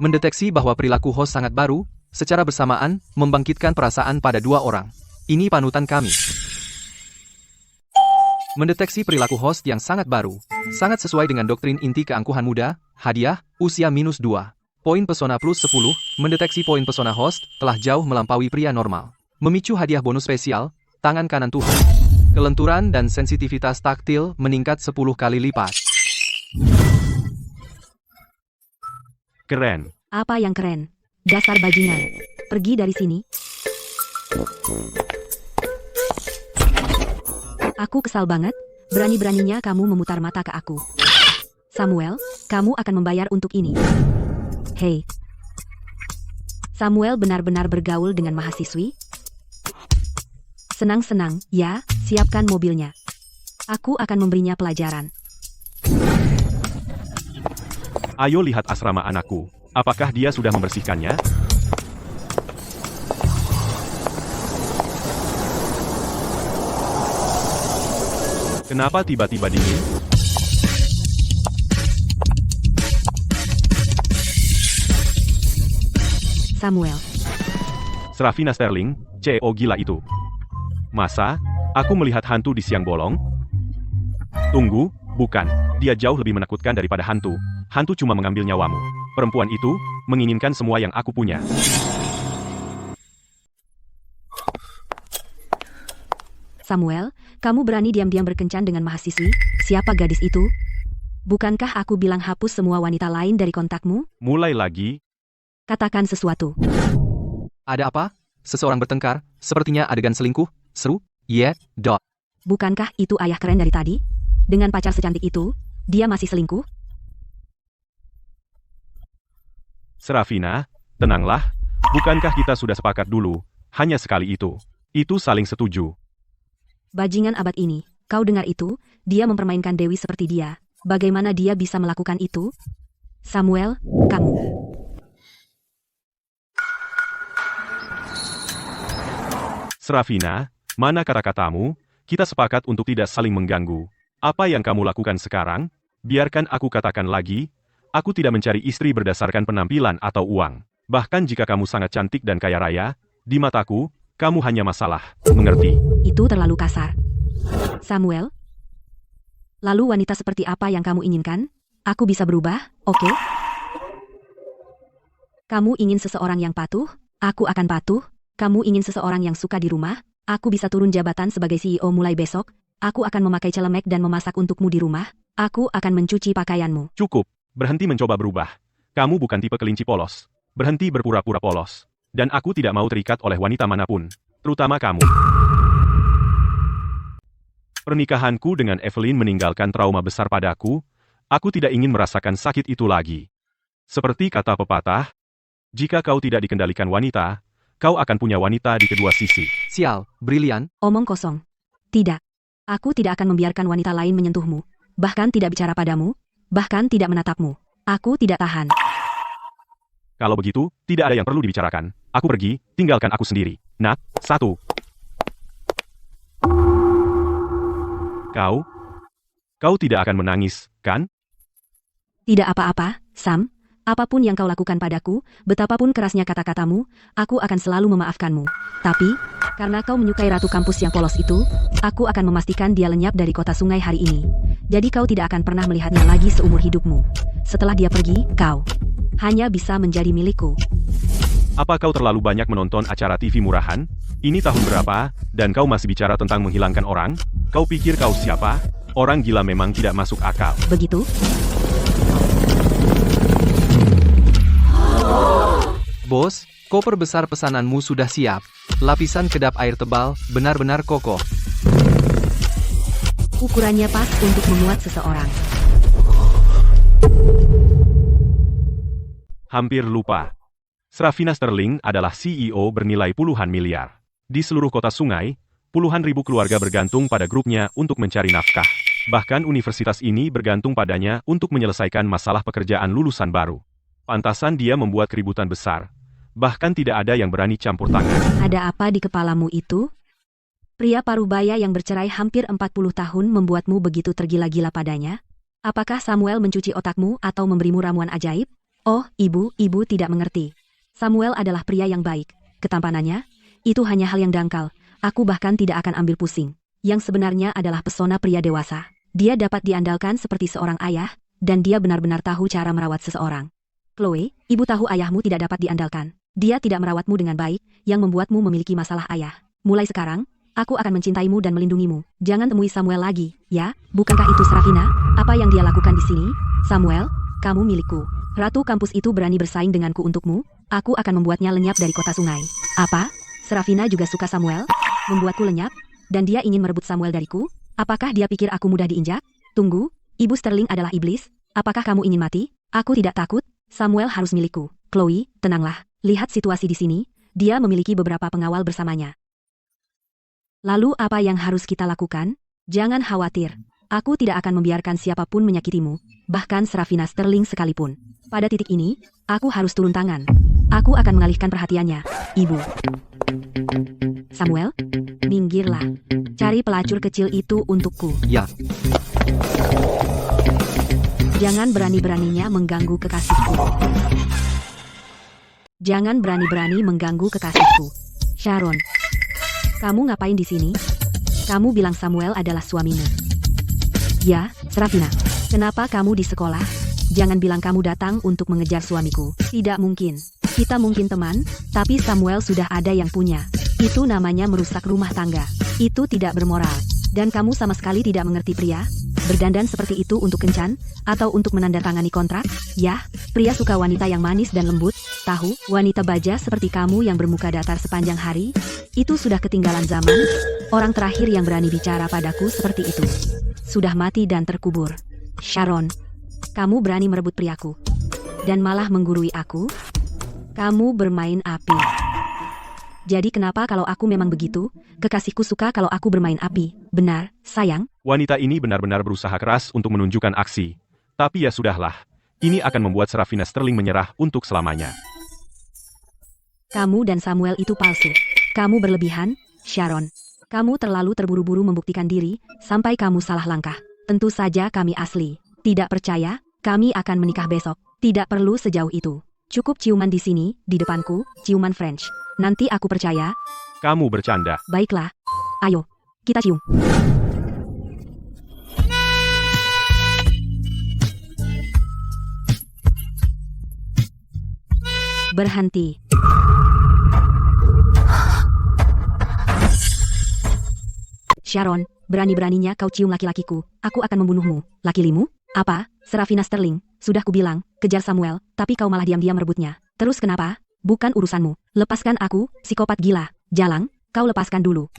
Mendeteksi bahwa perilaku host sangat baru, secara bersamaan, membangkitkan perasaan pada dua orang. Ini panutan kami. Mendeteksi perilaku host yang sangat baru, sangat sesuai dengan doktrin inti keangkuhan muda, hadiah, usia -2. Poin pesona plus 10, mendeteksi poin pesona host, telah jauh melampaui pria normal. Memicu hadiah bonus spesial, tangan kanan Tuhan. Kelenturan dan sensitivitas taktil meningkat 10 kali lipat. Keren. Apa yang keren? Dasar bajingan. Pergi dari sini. Aku kesal banget, berani-beraninya kamu memutar mata ke aku. Samuel, kamu akan membayar untuk ini. Hei. Samuel benar-benar bergaul dengan mahasiswi? Senang-senang, ya, siapkan mobilnya. Aku akan memberinya pelajaran. Ayo lihat asrama anakku. Apakah dia sudah membersihkannya? Kenapa tiba-tiba dingin? Samuel, Sravina Sterling, CEO gila itu. Masa? Aku melihat hantu di siang bolong? Tunggu, bukan. Dia jauh lebih menakutkan daripada hantu. Hantu cuma mengambil nyawamu. Perempuan itu menginginkan semua yang aku punya. Samuel, kamu berani diam-diam berkencan dengan mahasiswi? Siapa gadis itu? Bukankah aku bilang hapus semua wanita lain dari kontakmu? Mulai lagi, Katakan sesuatu. Ada apa? Seseorang bertengkar, sepertinya adegan selingkuh, seru, dot. Bukankah itu ayah keren dari tadi? Dengan pacar secantik itu, dia masih selingkuh? Serafina, tenanglah. Bukankah kita sudah sepakat dulu? Hanya sekali itu. Itu saling setuju. Bajingan abad ini, kau dengar itu? Dia mempermainkan Dewi seperti dia. Bagaimana dia bisa melakukan itu? Samuel, kamu. Serafina, mana kata-katamu? Kita sepakat untuk tidak saling mengganggu. Apa yang kamu lakukan sekarang? Biarkan aku katakan lagi. Aku tidak mencari istri berdasarkan penampilan atau uang. Bahkan jika kamu sangat cantik dan kaya raya, di mataku, kamu hanya masalah. Mengerti? Itu terlalu kasar. Samuel? Lalu wanita seperti apa yang kamu inginkan? Aku bisa berubah, oke? Kamu ingin seseorang yang patuh? Aku akan patuh. Kamu ingin seseorang yang suka di rumah? Aku bisa turun jabatan sebagai CEO mulai besok. Aku akan memakai celemek dan memasak untukmu di rumah. Aku akan mencuci pakaianmu. Cukup. Berhenti mencoba berubah. Kamu bukan tipe kelinci polos. Berhenti berpura-pura polos. Dan aku tidak mau terikat oleh wanita manapun. Terutama kamu. Pernikahanku dengan Evelyn meninggalkan trauma besar padaku. Aku tidak ingin merasakan sakit itu lagi. Seperti kata pepatah, jika kau tidak dikendalikan wanita, kau akan punya wanita di kedua sisi. Sial, brilian. Omong kosong. Tidak. Aku tidak akan membiarkan wanita lain menyentuhmu. Bahkan tidak bicara padamu. Bahkan tidak menatapmu. Aku tidak tahan. Kalau begitu, tidak ada yang perlu dibicarakan. Aku pergi, tinggalkan aku sendiri. Nak, 1. Kau tidak akan menangis, kan? Tidak apa-apa, Sam. Apapun yang kau lakukan padaku, betapapun kerasnya kata-katamu, aku akan selalu memaafkanmu. Tapi, karena kau menyukai ratu kampus yang polos itu, aku akan memastikan dia lenyap dari kota sungai hari ini. Jadi kau tidak akan pernah melihatnya lagi seumur hidupmu. Setelah dia pergi, kau hanya bisa menjadi milikku. Apa kau terlalu banyak menonton acara TV murahan? Ini tahun berapa, dan kau masih bicara tentang menghilangkan orang? Kau pikir kau siapa? Orang gila memang tidak masuk akal. Begitu? Bos, koper besar pesananmu sudah siap. Lapisan kedap air tebal, benar-benar kokoh. Ukurannya pas untuk memuat seseorang. Hampir lupa. Serafina Sterling adalah CEO bernilai puluhan miliar. Di seluruh kota sungai, puluhan ribu keluarga bergantung pada grupnya untuk mencari nafkah. Bahkan universitas ini bergantung padanya untuk menyelesaikan masalah pekerjaan lulusan baru. Pantasan dia membuat keributan besar. Bahkan tidak ada yang berani campur tangan. Ada apa di kepalamu itu? Pria parubaya yang bercerai hampir 40 tahun membuatmu begitu tergila-gila padanya? Apakah Samuel mencuci otakmu atau memberimu ramuan ajaib? Oh, ibu tidak mengerti. Samuel adalah pria yang baik. Ketampanannya, itu hanya hal yang dangkal. Aku bahkan tidak akan ambil pusing. Yang sebenarnya adalah pesona pria dewasa. Dia dapat diandalkan seperti seorang ayah, dan dia benar-benar tahu cara merawat seseorang. Chloe, ibu tahu ayahmu tidak dapat diandalkan. Dia tidak merawatmu dengan baik, yang membuatmu memiliki masalah ayah. Mulai sekarang, aku akan mencintaimu dan melindungimu. Jangan temui Samuel lagi, ya? Bukankah itu Serafina? Apa yang dia lakukan di sini? Samuel, kamu milikku. Ratu kampus itu berani bersaing denganku untukmu. Aku akan membuatnya lenyap dari kota sungai. Apa? Serafina juga suka Samuel? Membuatku lenyap? Dan dia ingin merebut Samuel dariku? Apakah dia pikir aku mudah diinjak? Tunggu, Ibu Sterling adalah iblis? Apakah kamu ingin mati? Aku tidak takut. Samuel harus milikku. Chloe, tenanglah. Lihat situasi di sini. Dia memiliki beberapa pengawal bersamanya. Lalu apa yang harus kita lakukan? Jangan khawatir. Aku tidak akan membiarkan siapapun menyakitimu, bahkan Serafina Sterling sekalipun. Pada titik ini, aku harus turun tangan. Aku akan mengalihkan perhatiannya. Ibu. Samuel, minggirlah. Cari pelacur kecil itu untukku. Ya. Jangan berani-beraninya mengganggu kekasihku. Jangan berani-berani mengganggu kekasihku. Sharon, kamu ngapain di sini? Kamu bilang Samuel adalah suamimu. Ya, Serafina. Kenapa kamu di sekolah? Jangan bilang kamu datang untuk mengejar suamiku. Tidak mungkin. Kita mungkin teman, tapi Samuel sudah ada yang punya. Itu namanya merusak rumah tangga. Itu tidak bermoral. Dan kamu sama sekali tidak mengerti pria. Berdandan seperti itu untuk kencan, atau untuk menandatangani kontrak? Yah, pria suka wanita yang manis dan lembut. Tahu, wanita baja seperti kamu yang bermuka datar sepanjang hari? Itu sudah ketinggalan zaman. Orang terakhir yang berani bicara padaku seperti itu sudah mati dan terkubur. Sharon, kamu berani merebut priaku dan malah menggurui aku? Kamu bermain api. Jadi kenapa kalau aku memang begitu? Kekasihku suka kalau aku bermain api. Benar, sayang? Wanita ini benar-benar berusaha keras untuk menunjukkan aksi. Tapi ya sudahlah. Ini akan membuat Serafina Sterling menyerah untuk selamanya. Kamu dan Samuel itu palsu. Kamu berlebihan, Sharon. Kamu terlalu terburu-buru membuktikan diri, sampai kamu salah langkah. Tentu saja kami asli. Tidak percaya? Kami akan menikah besok. Tidak perlu sejauh itu. Cukup ciuman di sini, di depanku, ciuman French. Nanti aku percaya. Kamu bercanda. Baiklah. Ayo, kita cium. Berhenti. Sharon, berani-beraninya kau cium laki-lakiku. Aku akan membunuhmu. Laki-limu? Apa? Serafina Sterling, sudah kubilang, kejar Samuel, tapi kau malah diam-diam merebutnya. Terus kenapa? Bukan urusanmu. Lepaskan aku, psikopat gila. Jalang, kau lepaskan dulu.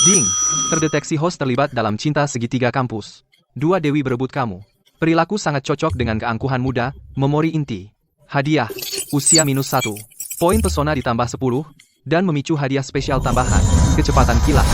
Ding! Terdeteksi host terlibat dalam cinta segitiga kampus. Dua dewi berebut kamu. Perilaku sangat cocok dengan keangkuhan muda, memori inti. Hadiah, usia -1. Poin pesona ditambah 10, dan memicu hadiah spesial tambahan, kecepatan kilat.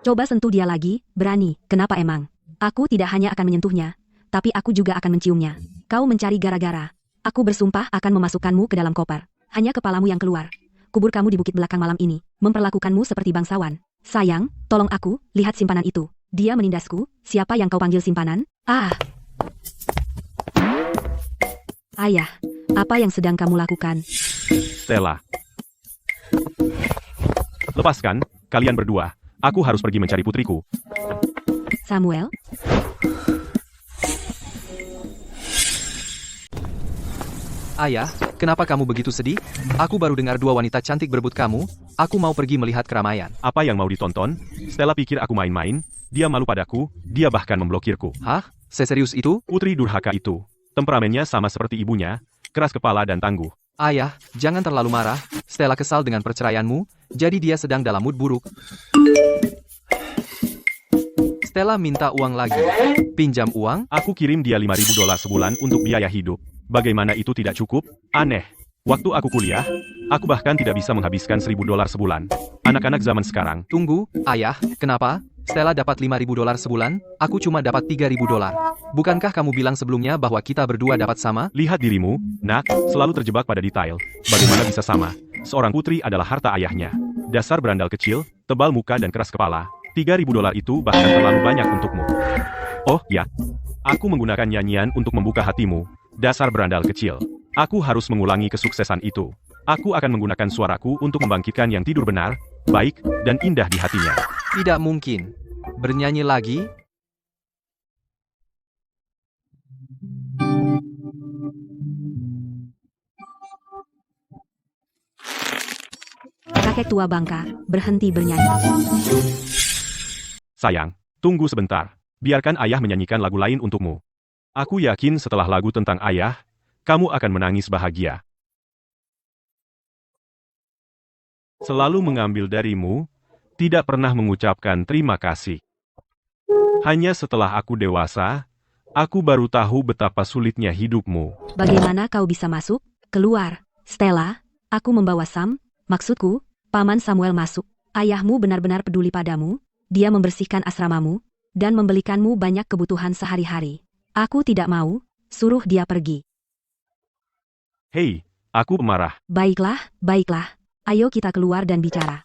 Coba sentuh dia lagi, berani, kenapa emang? Aku tidak hanya akan menyentuhnya, tapi aku juga akan menciumnya. Kau mencari gara-gara. Aku bersumpah akan memasukkanmu ke dalam koper. Hanya kepalamu yang keluar. Kubur kamu di bukit belakang malam ini, memperlakukanmu seperti bangsawan. Sayang, tolong aku, lihat simpanan itu. Dia menindasku, siapa yang kau panggil simpanan? Ah! Ayah, apa yang sedang kamu lakukan? Stella. Lepaskan, kalian berdua. Aku harus pergi mencari putriku. Samuel? Ayah, kenapa kamu begitu sedih? Aku baru dengar dua wanita cantik berebut kamu. Aku mau pergi melihat keramaian. Apa yang mau ditonton? Stella pikir aku main-main. Dia malu padaku. Dia bahkan memblokirku. Hah? Seserius itu? Putri durhaka itu. Temperamennya sama seperti ibunya. Keras kepala dan tangguh. Ayah, jangan terlalu marah. Stella kesal dengan perceraianmu, jadi dia sedang dalam mood buruk. Stella minta uang lagi. Pinjam uang? Aku kirim dia $5.000 sebulan untuk biaya hidup. Bagaimana itu tidak cukup? Aneh. Waktu aku kuliah, aku bahkan tidak bisa menghabiskan $1.000 sebulan. Anak-anak zaman sekarang. Tunggu, ayah, kenapa? Stella dapat $5.000 sebulan, aku cuma dapat $3.000. Bukankah kamu bilang sebelumnya bahwa kita berdua dapat sama? Lihat dirimu, nak, selalu terjebak pada detail. Bagaimana bisa sama? Seorang putri adalah harta ayahnya. Dasar berandal kecil, tebal muka dan keras kepala. $3.000 itu bahkan terlalu banyak untukmu. Oh, ya. Aku menggunakan nyanyian untuk membuka hatimu. Dasar berandal kecil. Aku harus mengulangi kesuksesan itu. Aku akan menggunakan suaraku untuk membangkitkan yang tidur benar, baik, dan indah di hatinya. Tidak mungkin. Bernyanyi lagi? Kakek tua bangka, berhenti bernyanyi. Sayang, tunggu sebentar. Biarkan ayah menyanyikan lagu lain untukmu. Aku yakin setelah lagu tentang ayah, kamu akan menangis bahagia. Selalu mengambil darimu, tidak pernah mengucapkan terima kasih. Hanya setelah aku dewasa, aku baru tahu betapa sulitnya hidupmu. Bagaimana kau bisa masuk? Keluar. Stella, aku membawa Sam, maksudku, Paman Samuel masuk. Ayahmu benar-benar peduli padamu, dia membersihkan asramamu, dan membelikanmu banyak kebutuhan sehari-hari. Aku tidak mau, suruh dia pergi. Hei, aku pemarah. Baiklah, baiklah. Ayo kita keluar dan bicara.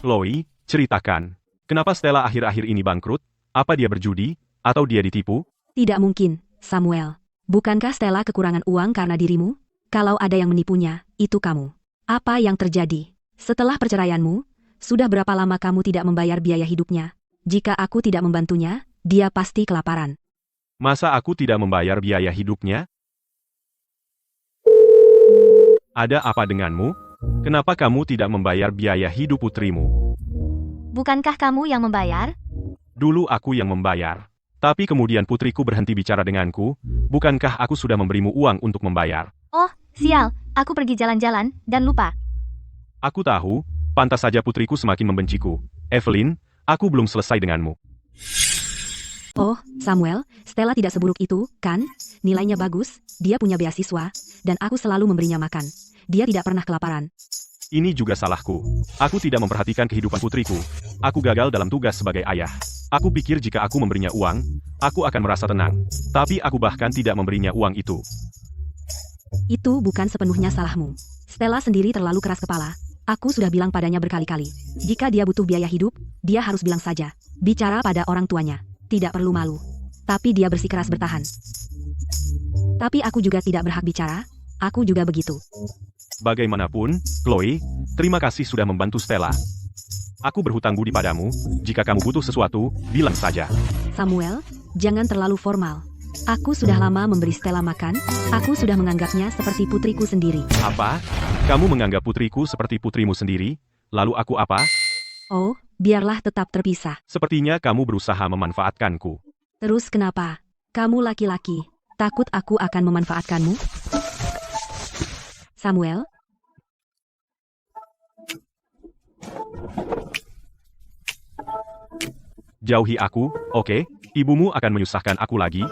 Chloe, ceritakan. Kenapa Stella akhir-akhir ini bangkrut? Apa dia berjudi? Atau dia ditipu? Tidak mungkin, Samuel. Bukankah Stella kekurangan uang karena dirimu? Kalau ada yang menipunya, itu kamu. Apa yang terjadi? Setelah perceraianmu, sudah berapa lama kamu tidak membayar biaya hidupnya? Jika aku tidak membantunya, dia pasti kelaparan. Masa aku tidak membayar biaya hidupnya? Ada apa denganmu? Kenapa kamu tidak membayar biaya hidup putrimu? Bukankah kamu yang membayar? Dulu aku yang membayar. Tapi kemudian putriku berhenti bicara denganku. Bukankah aku sudah memberimu uang untuk membayar? Oh, sial, aku pergi jalan-jalan, dan lupa. Aku tahu, pantas saja putriku semakin membenciku. Evelyn, aku belum selesai denganmu. Oh, Samuel, Stella tidak seburuk itu, kan? Nilainya bagus, dia punya beasiswa, dan aku selalu memberinya makan. Dia tidak pernah kelaparan. Ini juga salahku. Aku tidak memperhatikan kehidupan putriku. Aku gagal dalam tugas sebagai ayah. Aku pikir jika aku memberinya uang, aku akan merasa tenang. Tapi aku bahkan tidak memberinya uang itu. Itu bukan sepenuhnya salahmu. Stella sendiri terlalu keras kepala. Aku sudah bilang padanya berkali-kali. Jika dia butuh biaya hidup, dia harus bilang saja. Bicara pada orang tuanya. Tidak perlu malu. Tapi dia bersikeras bertahan. Tapi aku juga tidak berhak bicara. Aku juga begitu. Bagaimanapun, Chloe, terima kasih sudah membantu Stella. Aku berhutang budi padamu. Jika kamu butuh sesuatu, bilang saja. Samuel, jangan terlalu formal. Aku sudah lama memberi Stella makan. Aku sudah menganggapnya seperti putriku sendiri. Apa? Kamu menganggap putriku seperti putrimu sendiri? Lalu aku apa? Oh, biarlah tetap terpisah. Sepertinya kamu berusaha memanfaatkanku. Terus kenapa? Kamu laki-laki. Takut aku akan memanfaatkanmu? Samuel? Jauhi aku, oke? Ibumu akan menyusahkan aku lagi.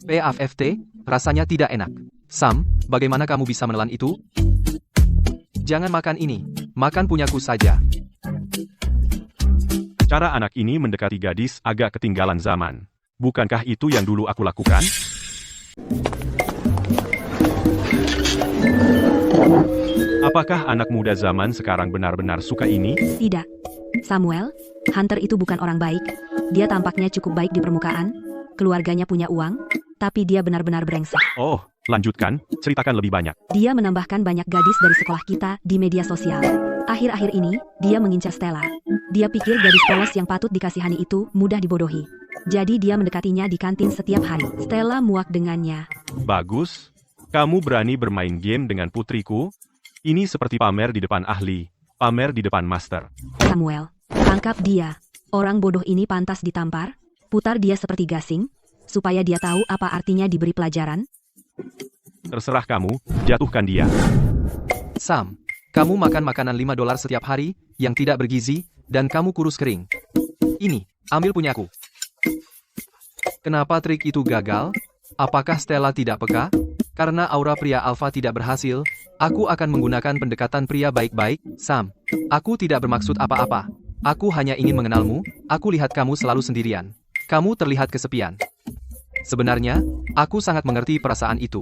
PAFFT, rasanya tidak enak. Sam, bagaimana kamu bisa menelan itu? Jangan makan ini, makan punyaku saja. Cara anak ini mendekati gadis agak ketinggalan zaman. Bukankah itu yang dulu aku lakukan? Apakah anak muda zaman sekarang benar-benar suka ini? Tidak. Samuel, Hunter itu bukan orang baik. Dia tampaknya cukup baik di permukaan. Keluarganya punya uang, tapi dia benar-benar brengsek. Oh, lanjutkan, ceritakan lebih banyak. Dia menambahkan banyak gadis dari sekolah kita di media sosial. Akhir-akhir ini, dia mengincar Stella. Dia pikir gadis polos yang patut dikasihani itu mudah dibodohi. Jadi dia mendekatinya di kantin setiap hari. Stella muak dengannya. Bagus. Kamu berani bermain game dengan putriku? Ini seperti pamer di depan ahli, pamer di depan master. Samuel, tangkap dia. Orang bodoh ini pantas ditampar. Putar dia seperti gasing, supaya dia tahu apa artinya diberi pelajaran. Terserah kamu, jatuhkan dia. Sam, kamu makan makanan $5 setiap hari, yang tidak bergizi, dan kamu kurus kering. Ini, ambil punyaku. Kenapa trik itu gagal? Apakah Stella tidak peka? Karena aura pria alfa tidak berhasil, aku akan menggunakan pendekatan pria baik-baik. Sam, aku tidak bermaksud apa-apa. Aku hanya ingin mengenalmu, aku lihat kamu selalu sendirian. Kamu terlihat kesepian. Sebenarnya, aku sangat mengerti perasaan itu.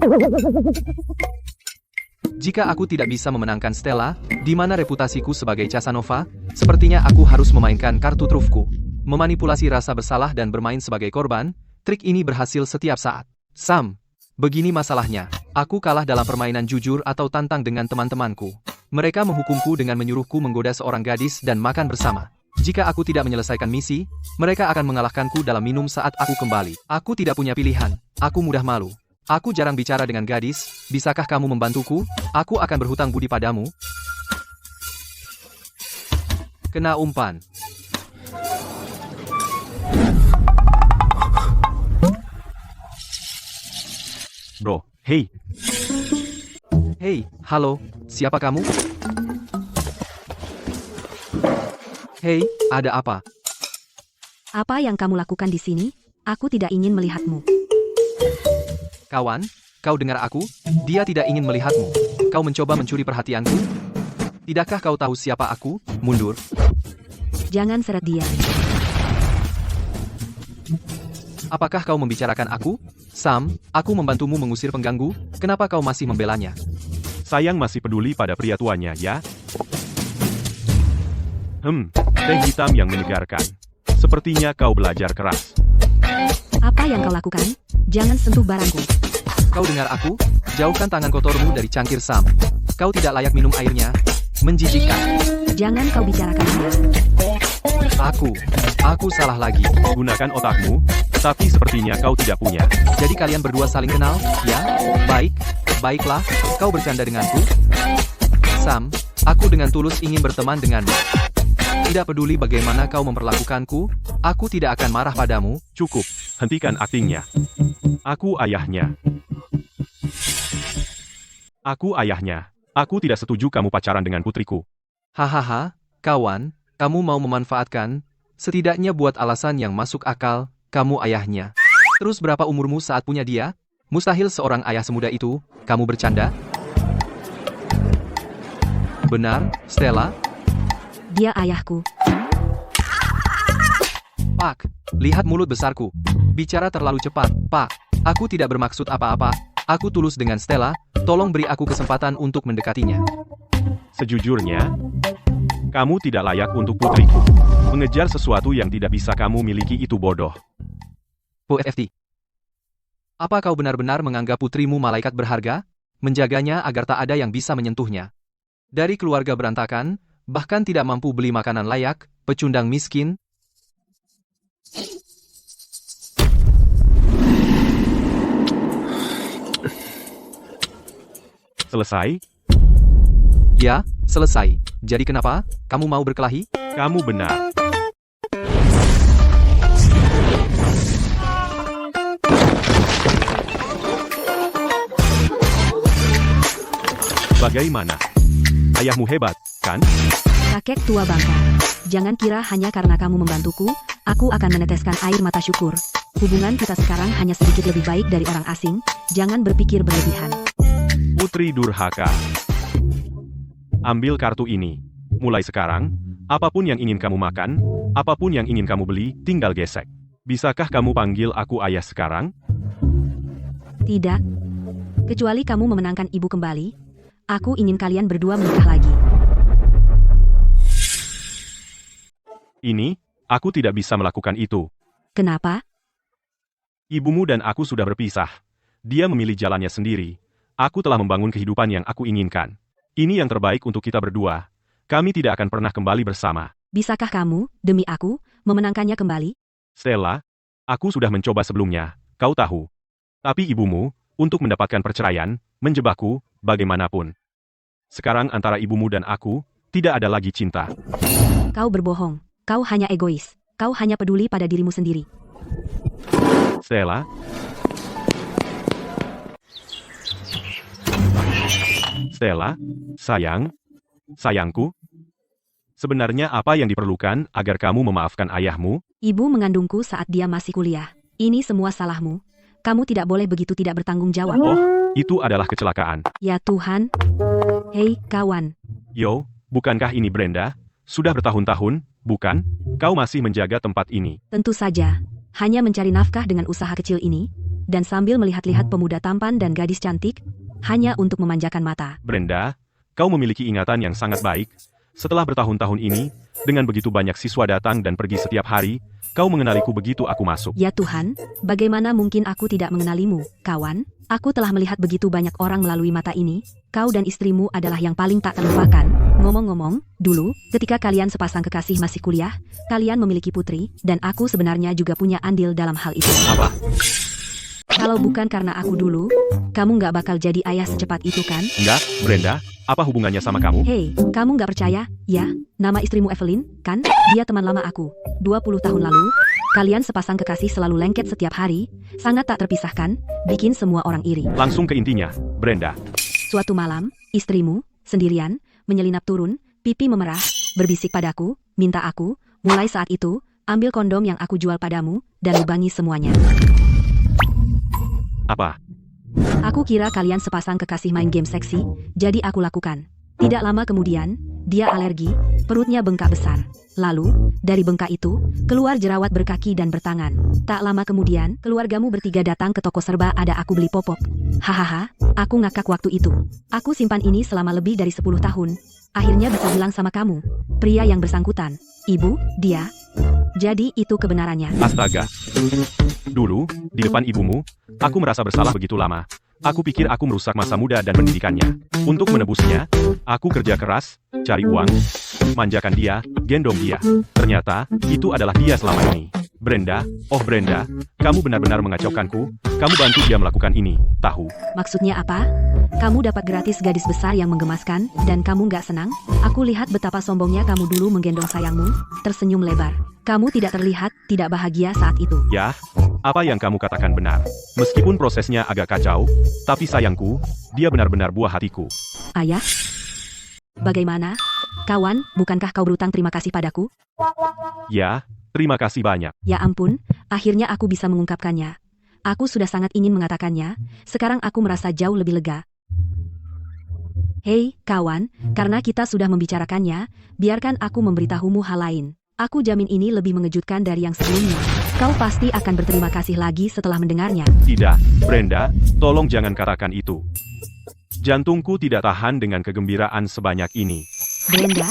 Jika aku tidak bisa memenangkan Stella, di mana reputasiku sebagai Casanova, sepertinya aku harus memainkan kartu trufku. Memanipulasi rasa bersalah dan bermain sebagai korban, trik ini berhasil setiap saat. Sam, begini masalahnya. Aku kalah dalam permainan jujur atau tantang dengan teman-temanku. Mereka menghukumku dengan menyuruhku menggoda seorang gadis dan makan bersama. Jika aku tidak menyelesaikan misi, mereka akan mengalahkanku dalam minum saat aku kembali. Aku tidak punya pilihan. Aku mudah malu. Aku jarang bicara dengan gadis. Bisakah kamu membantuku? Aku akan berhutang budi padamu. Kena umpan. Bro, hei. Hei, halo. Siapa kamu? Hei, ada apa? Apa yang kamu lakukan di sini? Aku tidak ingin melihatmu. Kawan, kau dengar aku? Dia tidak ingin melihatmu. Kau mencoba mencuri perhatianku? Tidakkah kau tahu siapa aku? Mundur. Jangan seret dia. Apakah kau membicarakan aku? Sam, aku membantumu mengusir pengganggu. Kenapa kau masih membelanya? Sayang masih peduli pada pria tuanya, ya? Teh hitam yang menyegarkan. Sepertinya kau belajar keras. Apa yang kau lakukan? Jangan sentuh barangku. Kau dengar aku? Jauhkan tangan kotormu dari cangkir Sam. Kau tidak layak minum airnya. Menjijikkan. Jangan kau bicarakan dia. Aku salah lagi. Gunakan otakmu, tapi sepertinya kau tidak punya. Jadi kalian berdua saling kenal, ya? Baiklah, kau bercanda denganku. Sam, aku dengan tulus ingin berteman denganmu. Tidak peduli bagaimana kau memperlakukanku, aku tidak akan marah padamu. Cukup, hentikan aktingnya. Aku ayahnya. Aku tidak setuju kamu pacaran dengan putriku. Hahaha, kawan, kamu mau memanfaatkan, setidaknya buat alasan yang masuk akal, kamu ayahnya. Terus berapa umurmu saat punya dia? Mustahil seorang ayah semuda itu, kamu bercanda? Benar, Stella? Dia ayahku. Pak, lihat mulut besarku. Bicara terlalu cepat, Pak. Aku tidak bermaksud apa-apa. Aku tulus dengan Stella, tolong beri aku kesempatan untuk mendekatinya. Sejujurnya, kamu tidak layak untuk putriku. Mengejar sesuatu yang tidak bisa kamu miliki itu bodoh. PFT. Apa kau benar-benar menganggap putrimu malaikat berharga? Menjaganya agar tak ada yang bisa menyentuhnya. Dari keluarga berantakan, bahkan tidak mampu beli makanan layak, pecundang miskin. Selesai? Ya, selesai. Jadi kenapa? Kamu mau berkelahi? Kamu benar. Bagaimana? Ayahmu hebat, kan? Kakek tua bangka. Jangan kira hanya karena kamu membantuku, aku akan meneteskan air mata syukur. Hubungan kita sekarang hanya sedikit lebih baik dari orang asing, jangan berpikir berlebihan. Putri durhaka. Ambil kartu ini. Mulai sekarang, apapun yang ingin kamu makan, apapun yang ingin kamu beli, tinggal gesek. Bisakah kamu panggil aku ayah sekarang? Tidak. Kecuali kamu memenangkan ibu kembali, aku ingin kalian berdua menikah lagi. Ini, aku tidak bisa melakukan itu. Kenapa? Ibumu dan aku sudah berpisah. Dia memilih jalannya sendiri. Aku telah membangun kehidupan yang aku inginkan. Ini yang terbaik untuk kita berdua. Kami tidak akan pernah kembali bersama. Bisakah kamu, demi aku, memenangkannya kembali? Stella, aku sudah mencoba sebelumnya, kau tahu. Tapi ibumu, untuk mendapatkan perceraian, menjebakku, bagaimanapun. Sekarang antara ibumu dan aku, tidak ada lagi cinta. Kau berbohong. Kau hanya egois. Kau hanya peduli pada dirimu sendiri. Stella? Stella, sayangku. Sebenarnya apa yang diperlukan agar kamu memaafkan ayahmu? Ibu mengandungku saat dia masih kuliah. Ini semua salahmu. Kamu tidak boleh begitu tidak bertanggung jawab. Oh, itu adalah kecelakaan. Ya Tuhan. Hei, kawan. Yo, bukankah ini Brenda? Sudah bertahun-tahun, bukan? Kau masih menjaga tempat ini. Tentu saja. Hanya mencari nafkah dengan usaha kecil ini, dan sambil melihat-lihat pemuda tampan dan gadis cantik, hanya untuk memanjakan mata. Brenda, kau memiliki ingatan yang sangat baik. Setelah bertahun-tahun ini, dengan begitu banyak siswa datang dan pergi setiap hari, kau mengenaliku begitu aku masuk. Ya Tuhan, bagaimana mungkin aku tidak mengenalimu, kawan? Aku telah melihat begitu banyak orang melalui mata ini. Kau dan istrimu adalah yang paling tak terlupakan. Ngomong-ngomong, dulu, ketika kalian sepasang kekasih masih kuliah, kalian memiliki putri, dan aku sebenarnya juga punya andil dalam hal itu. Apa? Kalau bukan karena aku dulu, kamu nggak bakal jadi ayah secepat itu kan? Enggak, Brenda, apa hubungannya sama kamu? Hei, kamu nggak percaya? Ya, nama istrimu Evelyn, kan? Dia teman lama aku. 20 tahun lalu, kalian sepasang kekasih selalu lengket setiap hari, sangat tak terpisahkan, bikin semua orang iri. Langsung ke intinya, Brenda. Suatu malam, istrimu, sendirian, menyelinap turun, pipi memerah, berbisik padaku, minta aku, mulai saat itu, ambil kondom yang aku jual padamu, dan lubangi semuanya. Apa? Aku kira kalian sepasang kekasih main game seksi, jadi aku lakukan. Tidak lama kemudian, dia alergi, perutnya bengkak besar. Lalu, dari bengkak itu, keluar jerawat berkaki dan bertangan. Tak lama kemudian, keluargamu bertiga datang ke toko serba ada aku beli popok. Hahaha, aku ngakak waktu itu. Aku simpan ini selama lebih dari 10 tahun. Akhirnya bisa bilang sama kamu, pria yang bersangkutan. Ibu, dia. Jadi itu kebenarannya. Astaga. Dulu, di depan ibumu, aku merasa bersalah begitu lama. Aku pikir aku merusak masa muda dan pendidikannya. Untuk menebusnya, aku kerja keras, cari uang, manjakan dia, gendong dia. Ternyata, itu adalah dia selama ini. Brenda, oh Brenda, kamu benar-benar mengacaukanku. Kamu bantu dia melakukan ini, tahu? Maksudnya apa? Kamu dapat gratis gadis besar yang menggemaskan, dan kamu nggak senang? Aku lihat betapa sombongnya kamu dulu menggendong sayangmu, tersenyum lebar. Kamu tidak terlihat tidak bahagia saat itu. Ya, apa yang kamu katakan benar. Meskipun prosesnya agak kacau, tapi sayangku, dia benar-benar buah hatiku. Ayah? Bagaimana? Kawan, bukankah kau berutang terima kasih padaku? Ya, terima kasih banyak. Ya ampun, akhirnya aku bisa mengungkapkannya. Aku sudah sangat ingin mengatakannya, sekarang aku merasa jauh lebih lega. Hei, kawan, karena kita sudah membicarakannya, biarkan aku memberitahumu hal lain. Aku jamin ini lebih mengejutkan dari yang sebelumnya. Kau pasti akan berterima kasih lagi setelah mendengarnya. Tidak, Brenda, tolong jangan katakan itu. Jantungku tidak tahan dengan kegembiraan sebanyak ini. Brenda,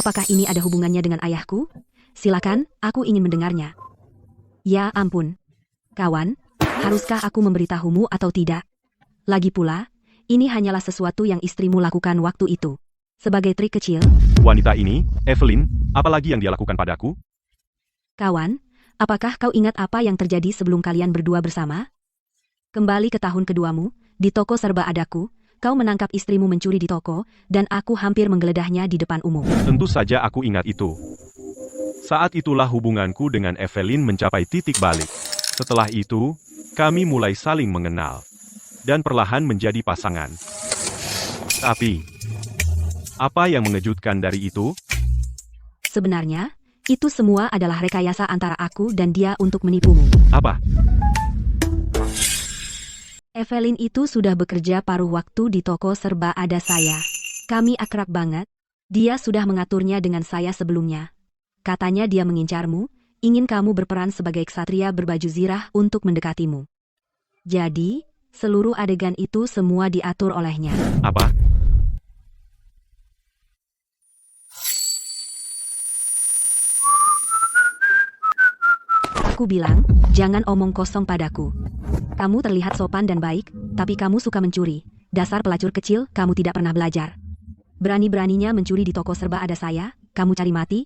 apakah ini ada hubungannya dengan ayahku? Silakan, aku ingin mendengarnya. Ya ampun. Kawan, haruskah aku memberitahumu atau tidak? Lagi pula, ini hanyalah sesuatu yang istrimu lakukan waktu itu. Sebagai trik kecil, Wanita ini, Evelyn, apalagi yang dia lakukan padaku? kawan, apakah kau ingat apa yang terjadi sebelum kalian berdua bersama? Kembali ke tahun keduamu, di toko serba adaku, kau menangkap istrimu mencuri di toko, dan aku hampir menggeledahnya di depan umum. Tentu saja aku ingat itu. Saat itulah hubunganku dengan Evelyn mencapai titik balik. Setelah itu, kami mulai saling mengenal. Dan perlahan menjadi pasangan. Tapi, apa yang mengejutkan dari itu? Sebenarnya, itu semua adalah rekayasa antara aku dan dia untuk menipumu. Apa? Evelyn itu sudah bekerja paruh waktu di toko serba ada saya. Kami akrab banget. Dia sudah mengaturnya dengan saya sebelumnya. Katanya dia mengincarmu, ingin kamu berperan sebagai ksatria berbaju zirah untuk mendekatimu. Jadi, seluruh adegan itu semua diatur olehnya. Apa? Aku bilang, jangan omong kosong padaku. Kamu terlihat sopan dan baik, tapi kamu suka mencuri. Dasar pelacur kecil, kamu tidak pernah belajar. Berani-beraninya mencuri di toko serba ada saya, kamu cari mati?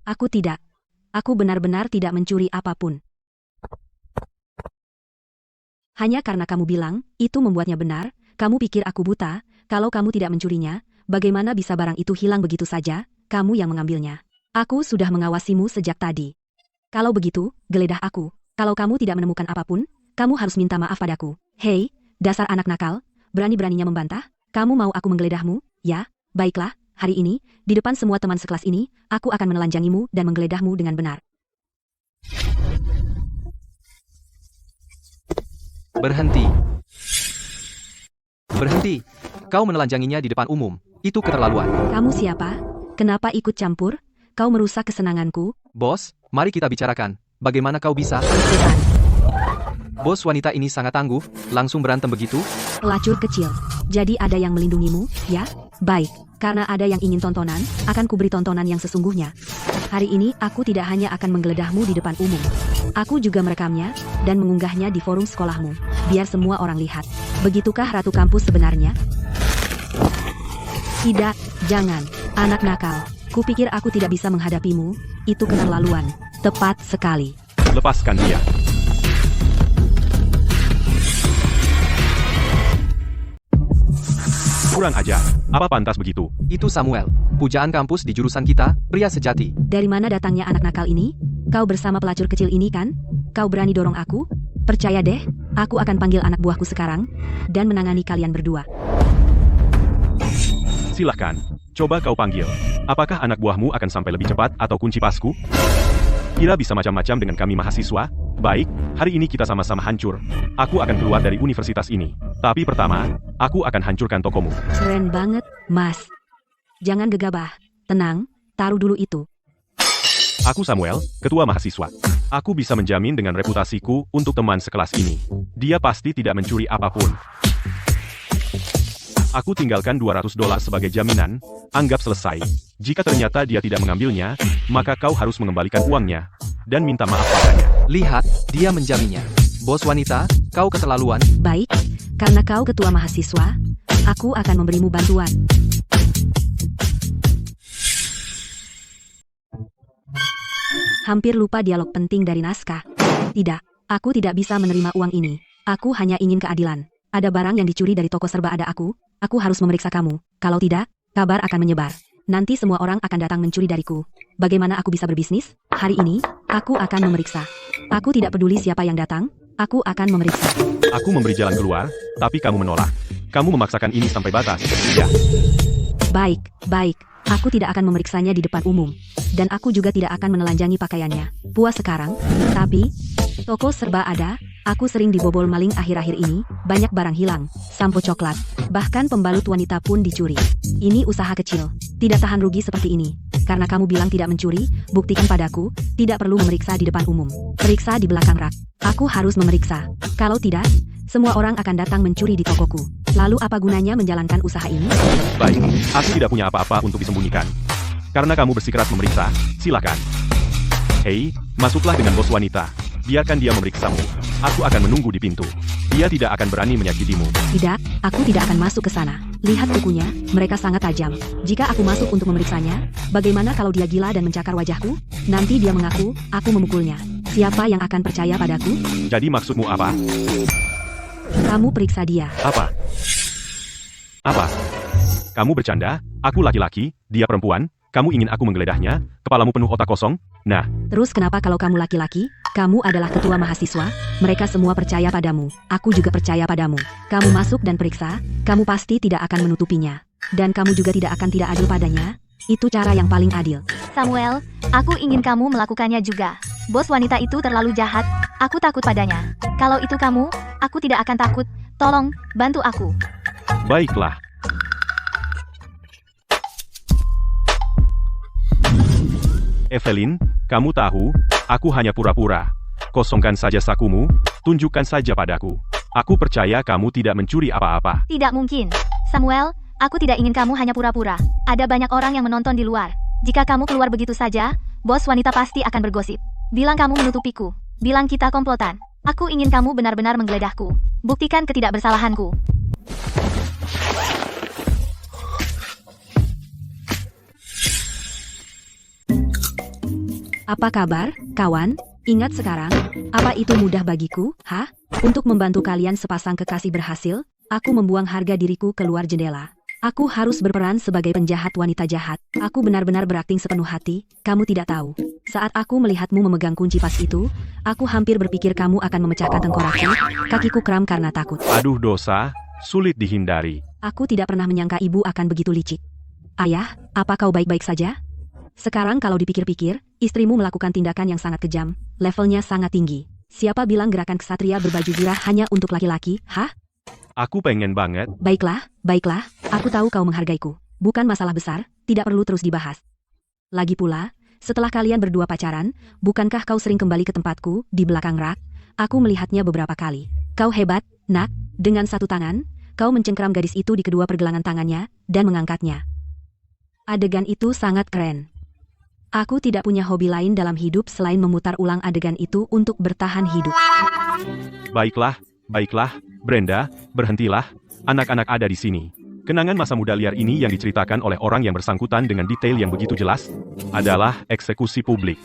Aku tidak. Aku benar-benar tidak mencuri apapun. Hanya karena kamu bilang, itu membuatnya benar, kamu pikir aku buta, kalau kamu tidak mencurinya, bagaimana bisa barang itu hilang begitu saja, kamu yang mengambilnya. Aku sudah mengawasimu sejak tadi. Kalau begitu, geledah aku. Kalau kamu tidak menemukan apapun, kamu harus minta maaf padaku. Hei, dasar anak nakal, berani-beraninya membantah, kamu mau aku menggeledahmu? Ya, baiklah, hari ini, di depan semua teman sekelas ini, aku akan menelanjangimu dan menggeledahmu dengan benar. Berhenti. Berhenti. Kau menelanjanginya di depan umum. Itu keterlaluan. Kamu siapa? Kenapa ikut campur? Kau merusak kesenanganku. Bos, mari kita bicarakan. Bagaimana kau bisa? Setan, Bos, wanita ini sangat tangguh. Langsung berantem begitu? pelacur kecil. Jadi ada yang melindungimu, ya? Baik, karena ada yang ingin tontonan, akan kuberi tontonan yang sesungguhnya. Hari ini aku tidak hanya akan menggeledahmu di depan umum. Aku juga merekamnya, dan mengunggahnya di forum sekolahmu, biar semua orang lihat. Begitukah Ratu Kampus sebenarnya? Tidak, jangan, anak nakal. Kupikir aku tidak bisa menghadapimu, itu keterlaluan. Tepat sekali. Lepaskan dia. Kurang ajar. Apa pantas begitu? Itu Samuel. Pujaan kampus di jurusan kita, pria sejati. Dari mana datangnya anak nakal ini? Kau bersama pelacur kecil ini kan? Kau berani dorong aku? Percaya deh, aku akan panggil anak buahku sekarang, dan menangani kalian berdua. Silahkan. Coba kau panggil. Apakah anak buahmu akan sampai lebih cepat atau kunci pasku? Kira bisa macam-macam dengan kami mahasiswa? Baik, hari ini kita sama-sama hancur. Aku akan keluar dari universitas ini. Tapi pertama, aku akan hancurkan tokomu. Keren banget, Mas. Jangan gegabah. Tenang, taruh dulu itu. Aku Samuel, ketua mahasiswa. Aku bisa menjamin dengan reputasiku untuk teman sekelas ini. Dia pasti tidak mencuri apapun. Aku tinggalkan $200 sebagai jaminan, anggap selesai. Jika ternyata dia tidak mengambilnya, maka kau harus mengembalikan uangnya, dan minta maaf padanya. Lihat, dia menjaminnya. Bos wanita, kau keterlaluan. Baik, karena kau ketua mahasiswa, aku akan memberimu bantuan. Hampir lupa dialog penting dari naskah. Tidak, aku tidak bisa menerima uang ini. Aku hanya ingin keadilan. Ada barang yang dicuri dari toko serba ada aku harus memeriksa kamu. Kalau tidak, kabar akan menyebar. Nanti semua orang akan datang mencuri dariku. Bagaimana aku bisa berbisnis? Hari ini, aku akan memeriksa. Aku tidak peduli siapa yang datang, aku akan memeriksa. Aku memberi jalan keluar, tapi kamu menolak. Kamu memaksakan ini sampai batas. Ya. Baik, baik. Aku tidak akan memeriksanya di depan umum. Dan aku juga tidak akan menelanjangi pakaiannya. Puas sekarang, tapi toko serba ada, aku sering dibobol maling akhir-akhir ini, banyak barang hilang, sampo coklat, bahkan pembalut wanita pun dicuri. Ini usaha kecil, tidak tahan rugi seperti ini. Karena kamu bilang tidak mencuri, buktikan padaku, tidak perlu memeriksa di depan umum. Periksa di belakang rak. Aku harus memeriksa. Kalau tidak, semua orang akan datang mencuri di tokoku. Lalu apa gunanya menjalankan usaha ini? Baik, aku tidak punya apa-apa untuk disembunyikan. Karena kamu bersikeras memeriksa, silakan. Hei, masuklah dengan bos wanita. Biarkan dia memeriksamu. Aku akan menunggu di pintu. Dia tidak akan berani menyakitimu. Tidak, aku tidak akan masuk ke sana. Lihat kukunya, mereka sangat tajam. Jika aku masuk untuk memeriksanya, bagaimana kalau dia gila dan mencakar wajahku? Nanti dia mengaku, aku memukulnya. Siapa yang akan percaya padaku? Jadi maksudmu apa? Kamu periksa dia. Apa? Apa? Kamu bercanda? Aku laki-laki, dia perempuan. Kamu ingin aku menggeledahnya? Kepalamu penuh otak kosong? Nah, Terus kenapa kalau kamu laki-laki? Kamu adalah ketua mahasiswa, mereka semua percaya padamu. Aku juga percaya padamu. Kamu masuk dan periksa, kamu pasti tidak akan menutupinya. Dan kamu juga tidak akan tidak adil padanya. Itu cara yang paling adil. Samuel, aku ingin kamu melakukannya juga. Bos wanita itu terlalu jahat, aku takut padanya. Kalau itu kamu, aku tidak akan takut. Tolong, bantu aku. baiklah. Evelyn, kamu tahu, aku hanya pura-pura. Kosongkan saja sakumu, tunjukkan saja padaku. Aku percaya kamu tidak mencuri apa-apa. Tidak mungkin. Samuel, aku tidak ingin kamu hanya pura-pura. Ada banyak orang yang menonton di luar. Jika kamu keluar begitu saja, bos wanita pasti akan bergosip. Bilang kamu menutupiku. Bilang kita komplotan. Aku ingin kamu benar-benar menggeledahku. Buktikan ketidakbersalahanku. Apa kabar, kawan? Ingat sekarang, apa itu mudah bagiku, hah? Untuk membantu kalian sepasang kekasih berhasil, aku membuang harga diriku keluar jendela. Aku harus berperan sebagai penjahat wanita jahat. Aku benar-benar berakting sepenuh hati, kamu tidak tahu. Saat aku melihatmu memegang kunci pas itu, aku hampir berpikir kamu akan memecahkan tengkorakku, kakiku kram karena takut. Aduh dosa, sulit dihindari. Aku tidak pernah menyangka ibu akan begitu licik. Ayah, apa kau baik-baik saja? Sekarang kalau dipikir-pikir, istrimu melakukan tindakan yang sangat kejam, levelnya sangat tinggi. Siapa bilang gerakan ksatria berbaju zirah hanya untuk laki-laki, hah? Aku pengen banget. Baiklah, baiklah, aku tahu kau menghargaiku. Bukan masalah besar, tidak perlu terus dibahas. Lagi pula, setelah kalian berdua pacaran, bukankah kau sering kembali ke tempatku, di belakang rak? Aku melihatnya beberapa kali. Kau hebat, nak, dengan satu tangan, kau mencengkram gadis itu di kedua pergelangan tangannya, dan mengangkatnya. Adegan itu sangat keren. Aku tidak punya hobi lain dalam hidup selain memutar ulang adegan itu untuk bertahan hidup. Baiklah, baiklah, Brenda, berhentilah. Anak-anak ada di sini. Kenangan masa muda liar ini yang diceritakan oleh orang yang bersangkutan dengan detail yang begitu jelas adalah eksekusi publik.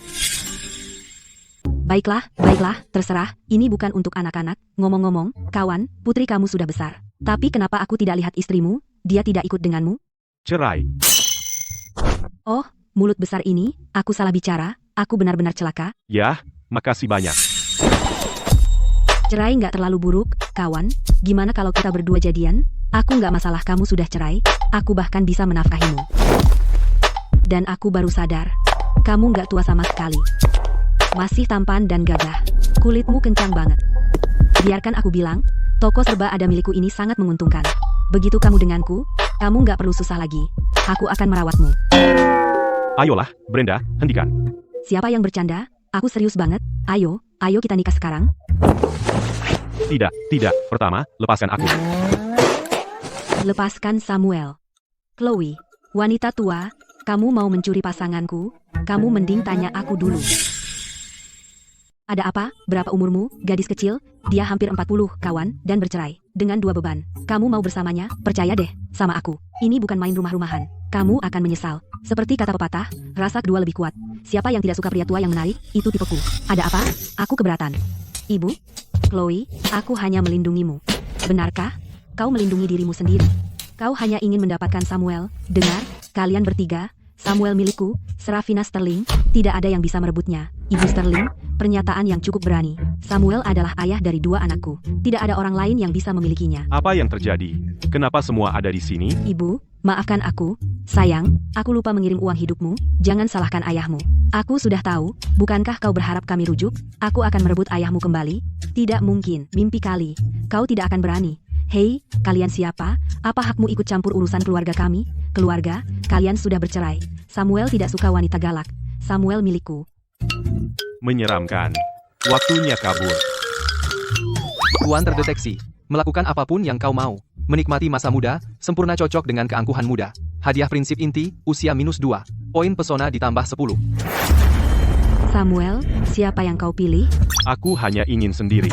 Baiklah, baiklah, terserah, ini bukan untuk anak-anak. Ngomong-ngomong, kawan, putri kamu sudah besar. Tapi kenapa aku tidak lihat istrimu? Dia tidak ikut denganmu? Cerai. Oh, mulut besar ini, aku salah bicara, aku benar-benar celaka. Yah, makasih banyak. Cerai nggak terlalu buruk, kawan. Gimana kalau kita berdua jadian? Aku nggak masalah kamu sudah cerai, aku bahkan bisa menafkahimu. Dan aku baru sadar, kamu nggak tua sama sekali. Masih tampan dan gagah, kulitmu kencang banget. Biarkan aku bilang, toko serba ada milikku ini sangat menguntungkan. Begitu kamu denganku, kamu nggak perlu susah lagi. Aku akan merawatmu. Ayolah, Brenda, hentikan. Siapa yang bercanda? Aku serius banget. Ayo, ayo kita nikah sekarang. Tidak, tidak. Pertama, lepaskan aku. Lepaskan Samuel. Chloe, wanita tua, kamu mau mencuri pasanganku? Kamu mending tanya aku dulu. Ada apa? Berapa umurmu, gadis kecil? Dia hampir 40, kawan, dan bercerai. Dengan 2 beban. Kamu mau bersamanya? Percaya deh, sama aku. Ini bukan main rumah-rumahan. Kamu akan menyesal. Seperti kata pepatah, rasa kedua lebih kuat. Siapa yang tidak suka pria tua yang menarik, itu tipeku. Ada apa? Aku keberatan. Ibu? Chloe, aku hanya melindungimu. Benarkah? Kau melindungi dirimu sendiri. Kau hanya ingin mendapatkan Samuel. Dengar, kalian bertiga, Samuel milikku, Serafina Sterling, tidak ada yang bisa merebutnya. Ibu Sterling, pernyataan yang cukup berani. Samuel adalah ayah dari 2 anakku. Tidak ada orang lain yang bisa memilikinya. Apa yang terjadi? Kenapa semua ada di sini? Ibu, maafkan aku. Sayang, aku lupa mengirim uang hidupmu. Jangan salahkan ayahmu. Aku sudah tahu, bukankah kau berharap kami rujuk? Aku akan merebut ayahmu kembali. Tidak mungkin, mimpi kali. Kau tidak akan berani. Hei, kalian siapa? Apa hakmu ikut campur urusan keluarga kami? Keluarga, kalian sudah bercerai. Samuel tidak suka wanita galak. Samuel milikku. Menyeramkan. Waktunya kabur. Tuan terdeteksi. Melakukan apapun yang kau mau. Menikmati masa muda, sempurna cocok dengan keangkuhan muda. Hadiah prinsip inti, usia -2. Poin pesona ditambah 10. Samuel, siapa yang kau pilih? Aku hanya ingin sendiri.